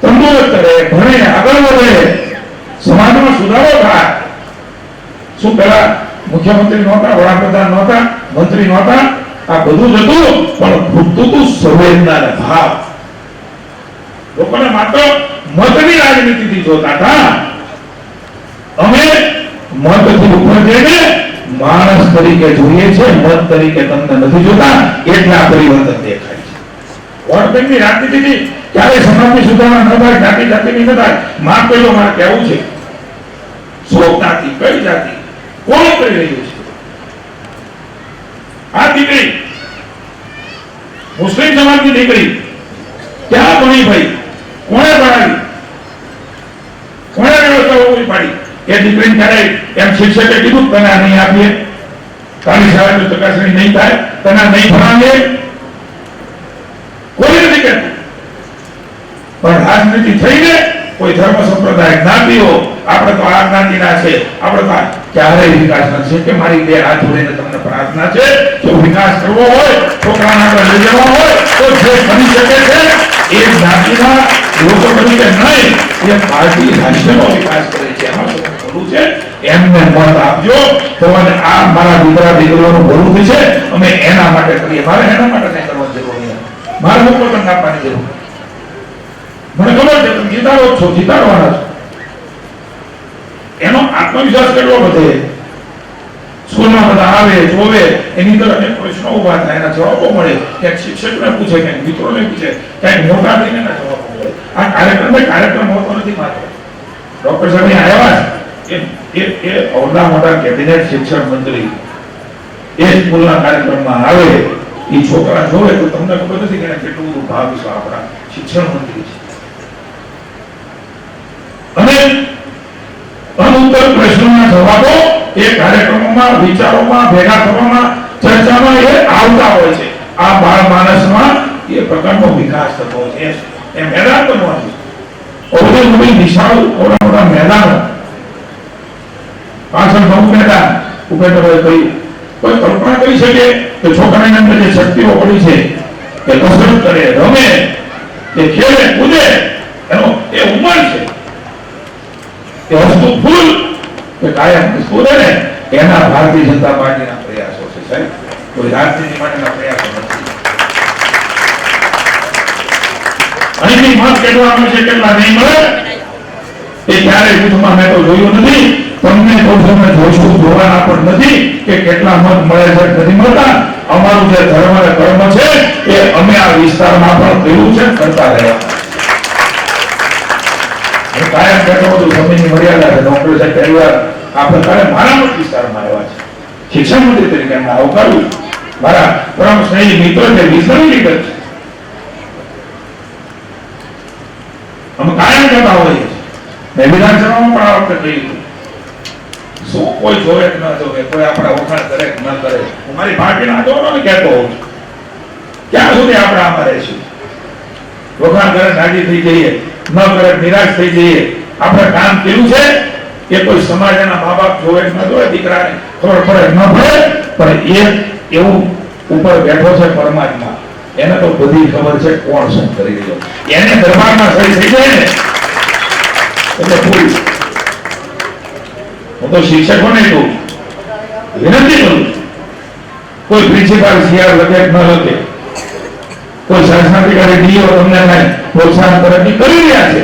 તંદુરસ્ત રહે, ભણે, આગળ વધે, સમાજમાં સુધારો થાય. શું પેલા મુખ્યમંત્રી નહોતા, વડાપ્રધાન નહોતા, મંત્રી નહોતા? આ બધું જ હતું, પણ ખૂટતું હતું સંવેદના અને ભાવ. લોકોને માત્ર મતની રાજનીતિથી જોતા હતા. અમે મતથી ઉપર જઈને માણસ તરીકે જોઈએ છે, મત તરીકે તમને નથી જોતા, એટલા પરિવર્તન દેખાય છે. વોટ બેંકની રાજનીતિથી ક્યારે સમાજની સુધારણા ન થાય, જાતિ જાતિની ન થાય. માફ કરજો, મારે કહેવું છે, સો જ્ઞાતિ, કઈ જાતિ, કોણ કરી રહ્યું છે? આ દીકરી મુસ્લિમ સમાજની દીકરી ક્યાં ભણી ભાઈ? કોણે ભણાવી? કોણે વ્યવસ્થા પૂરી પાડી? એ દીકરીને ક્યારે એમ શિક્ષકે કીધું તને આ નહીં આપીએ, તારી શાળાની ચકાસણી નહીં થાય, તને નહીં ભણાવીએ? કોઈ નથી કહેતું. પણ રાજનીતિ થઈને કોઈ ધર્મ સંપ્રદાય જ્ઞાતિઓ, આપણે તો આ જ્ઞાતિના છે, આપણે તો ક્યારેય વિકાસ નથી. કે મારી બે હાથ જોડીને તમને પ્રાર્થના છે, જો વિકાસ કરવો હોય, છોકરાને આગળ લઈ જવા હોય, તો જે બની શકે છે એ જ્ઞાતિના લોકો તરીકે નહીં, એ પાર્ટી રાષ્ટ્રનો વિકાસ કરે છે, એમાં શું ખરું છે એમને મત આપજો. તો આ મારા દીકરા દીકરીઓનું ભલું છે, અમે એના માટે કરીએ. મારે એના માટે નહીં કરવાની જરૂર નહીં, મારે મોકલન આપવાની જરૂર. મને ખબર છે તમે જીતાડો છો, જીતાડવાના છો. એનો આત્મવિશ્વાસ કેટલો વધે? સ્કૂલમાં બધા આવે જોવે, એની તરફ અનેક પ્રશ્નો ઉભા થાય, એના જવાબો મળે. ક્યાંક શિક્ષકને પૂછે, ક્યાંક મિત્રોને પૂછે, ક્યાંક મોટા થઈને એના જવાબો મળે. આ કાર્યક્રમ હોતો નથી માત્ર. ડોક્ટર સાહેબ આવ્યા છે, એ અવડા મોટા કેબિનેટ શિક્ષણ મંત્રી એ સ્કૂલના કાર્યક્રમમાં આવે, એ છોકરા જોવે તો તમને ખબર નથી કે એને કેટલું બધું ભાવ છે. આપણા શિક્ષણ મંત્રી છે. અને અનુત્તર પ્રશ્નોના જવાબો એ કાર્યક્રમોમાં, વિચારોમાં, ભેગા થવામાં, ચર્ચામાં એ આવતા હોય છે. આ બાળ માણસમાં એ પ્રકારનો વિકાસ થતો હોય છે. એ મેદાન બનવાનું ઓલી મોટી વિશાળ ઓલા મોટા મેદાનો પાછળ બહુ મેદાન ઉપેન્દ્રભાઈ કહ્યું. કોઈ કલ્પના કરી શકે કે છોકરાની અંદર જે શક્તિઓ પડી છે, કે કસરત કરે, રમે, કે ખેલે, કૂદે, એનો એ ઉંમર છે, એ વસ્તુ ફૂલ કે કાયમ સ્કૂલે ને એના ભારતીય જનતા પાર્ટીના પ્રયાસો છે સાહેબ. કોઈ રાજનીતિ માટેના પ્રયાસો નથી. અહીંથી મત કેટલા મળે છે, કેટલા નહીં મળે એ ક્યારેય બુથમાં મેં તો જોયું નથી. તમને તો તમે જોશું, જોવાના પણ નથી કે કેટલા મત મળે છે, નથી મળતા. અમારું જે ધર્મ અને કર્મ છે એ અમે આ વિસ્તારમાં પણ કર્યું છે, કરતા રહ્યા. કાયમ કેટલો બધું સમયની મર્યાદા છે. ડોક્ટર સાહેબ પહેલી વાર આ પ્રકારે મારા મત વિસ્તારમાં આવ્યા છે. શિક્ષણ મંત્રી તરીકે એમને આવકાર્યું. મારા પરમ સ્નેહી મિત્ર છે, વિઝનરી લીડર છે. અમે કાયમ કહેતા હોઈએ છીએ. મેં વિધાનસભામાં પણ આ વખતે કહ્યું શું કોઈ જોવે કે ન જોવે, કોઈ આપણા વખાણ કરે કે ન કરે, હું મારી પાર્ટીના આગેવાનોને કહેતો હોઉં છું. ક્યાં સુધી આપણે આમાં રહીશું? વખાણ કરે રાજી થઈ જઈએ, ન કરે નિરાશ થઈ જઈએ. આપણે કામ કર્યું છે એ કોઈ સમાજના મા બાપ જોવે કે ન જોવે, દીકરાને ખબર પડે ન પડે, પણ એ એવું ઉપર બેઠો છે પરમાત્મા, એને તો બધી ખબર છે કોણ શું કરી રહ્યો. એને દરબારમાં સહી થઈ જાય ને એટલે પૂરી. હું તો શિક્ષકોને કહું, વિનંતી કરું, કોઈ પ્રિન્સિપાલ સીઆર લખે ન લખે, કોઈ શાસનાધિકારી ડીઓ તમને કઈ પ્રોત્સાહન તરફથી કરી રહ્યા છે,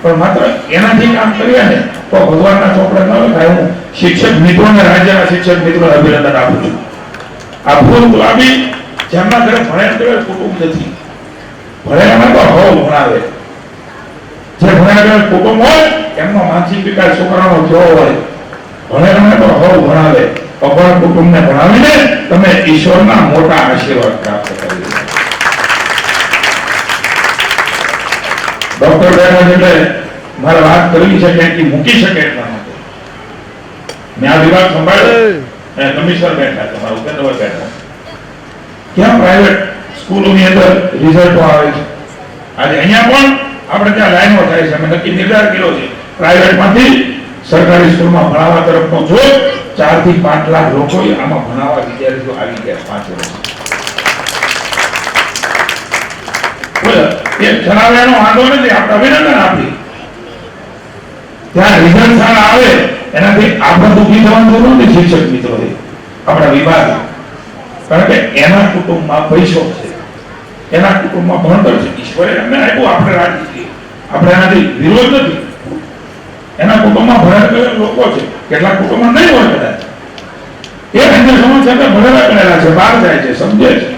પણ માત્ર એનાથી કામ કર્યા ને તો ભગવાનના ચોપડે ન લખાય. હું શિક્ષક મિત્રોને, રાજ્યના શિક્ષક મિત્રોને અભિનંદન આપું છું. આ ફૂલ ગુલાબી જેમના ઘરે ભણ્યા કુટુંબ નથી, ભણેલામાં તો હવ ભણાવે. જે ભણ્યા કુટુંબ હોય એમનો માનસિક વિકાસ છોકરાનો થયો હોય, ભણેલામાં તો હવ ભણાવે. અભણ કુટુંબને ભણાવીને તમે ઈશ્વરના મોટા આશીર્વાદ પ્રાપ્ત કરી. ડોક્ટર બેઠા એટલે મારે વાત કરવી છે કે મૂકી શકે એટલા માટે મેં આ વિભાગ સંભાળ્યો. કમિશનર બેઠા, તમારા ઉપેન્દ્રભાઈ બેઠા. ક્યાં પ્રાઇવેટ સ્કૂલોની અંદર રિઝલ્ટો આવે છે. આજે અહીંયા પણ આપણે ત્યાં લાઈનો થાય છે. અમે નક્કી નિર્ધાર કર્યો છે પ્રાઇવેટમાંથી સરકારી સ્કૂલમાં ભણાવવા તરફનો જો 4 થી 5 લાખ લોકો આમાં ભણાવવા વિદ્યાર્થીઓ આવી ગયા 5 વર્ષ. એ જણાવ્યાનો વાંધો નથી, આપણે અભિનંદન આપીએ. ત્યાં રિઝલ્ટ સારા આવે એનાથી આપણે દુઃખી થવાનું જરૂર નથી. શિક્ષક મિત્રોએ આપણા વિભાગ, કારણ કે એના કુટુંબમાં પૈસો છે, એના કુટુંબમાં ભણતર છે, ઈશ્વરે એમને આપ્યું, આપણે રાજી છીએ, આપણે એનાથી વિરોધ નથી. એના કુટુંબમાં ભણેલા લોકો છે, કેટલાક કુટુંબમાં નહીં હોય કદાચ, એ અન્ય સમાજ સાથે ભણેલા કરેલા છે, બહાર જાય છે, સમજે છે,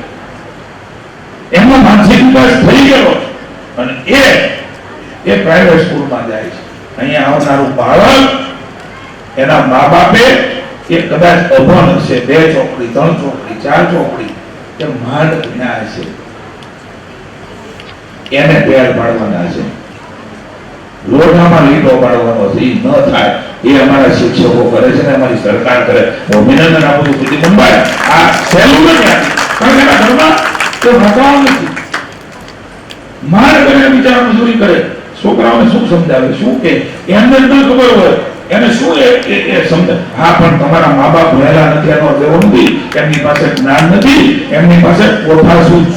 એમનો માનસિક વિકાસ થઈ ગયો છે અને એ પ્રાઇવેટ સ્કૂલમાં જાય છે. અહીંયા આવનારું બાળક એના મા બાપે એ કદાચ અભણ હશે, 2 ચોપડી 3 ચોપડી 4 ચોપડી એ માંડ જ્ઞાન છે, એને તૈયાર પાડવાના છે, લોઢામાં લીટો પાડવાનો છે. એ ન થાય એ અમારા શિક્ષકો કરે છે ને અમારી સરકાર કરે. હું અભિનંદન આપું છું કીર્તિ મુંબાઈ, આ સહેલું નથી, કારણ કે એના ઘરમાં તો ભગવાન નથી, માર કરીને બિચારા મજૂરી કરે, છોકરાઓને શું સમજાવે, શું કે એમને ન ખબર હોય એને શું એ સમજે. હા, પણ તમારા મા બાપ ભણેલા નથી એનો અર્થ એવો નથી એમની પાસે જ્ઞાન નથી, એમની પાસે કોઠાસૂઝ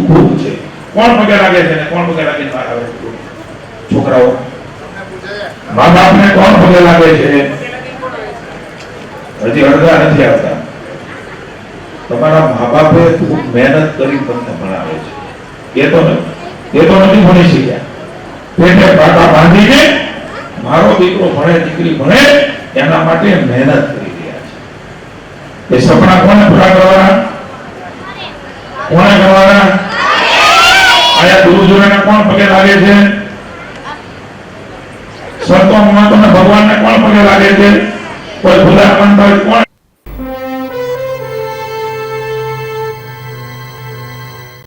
ખૂબ છે. કોણ પગે લાગે છે ને કોણ પગે લાગીને બહાર આવે છે? છોકરાઓ મા બાપને કોણ પગે લાગે છે? હજી અડધા નથી આવતા. તમારા મા બાપે ખૂબ મહેનત કરી તમને ભણાવે છે, એ તો નથી ભણી શક્યા. પેટે પાટા બાંધીને મારો દીકરો ભણે, દીકરી ભણે એના માટે મહેનત કરી રહ્યા છે. એ સપના કોને પૂરા કરવાના? કોને કરવાના? આયા ગુરુજનોને કોણ પગે લાગે છે? સંતો મહંતોને ભગવાનને કોણ પગે લાગે છે? કોઈ ભૂલા કોણ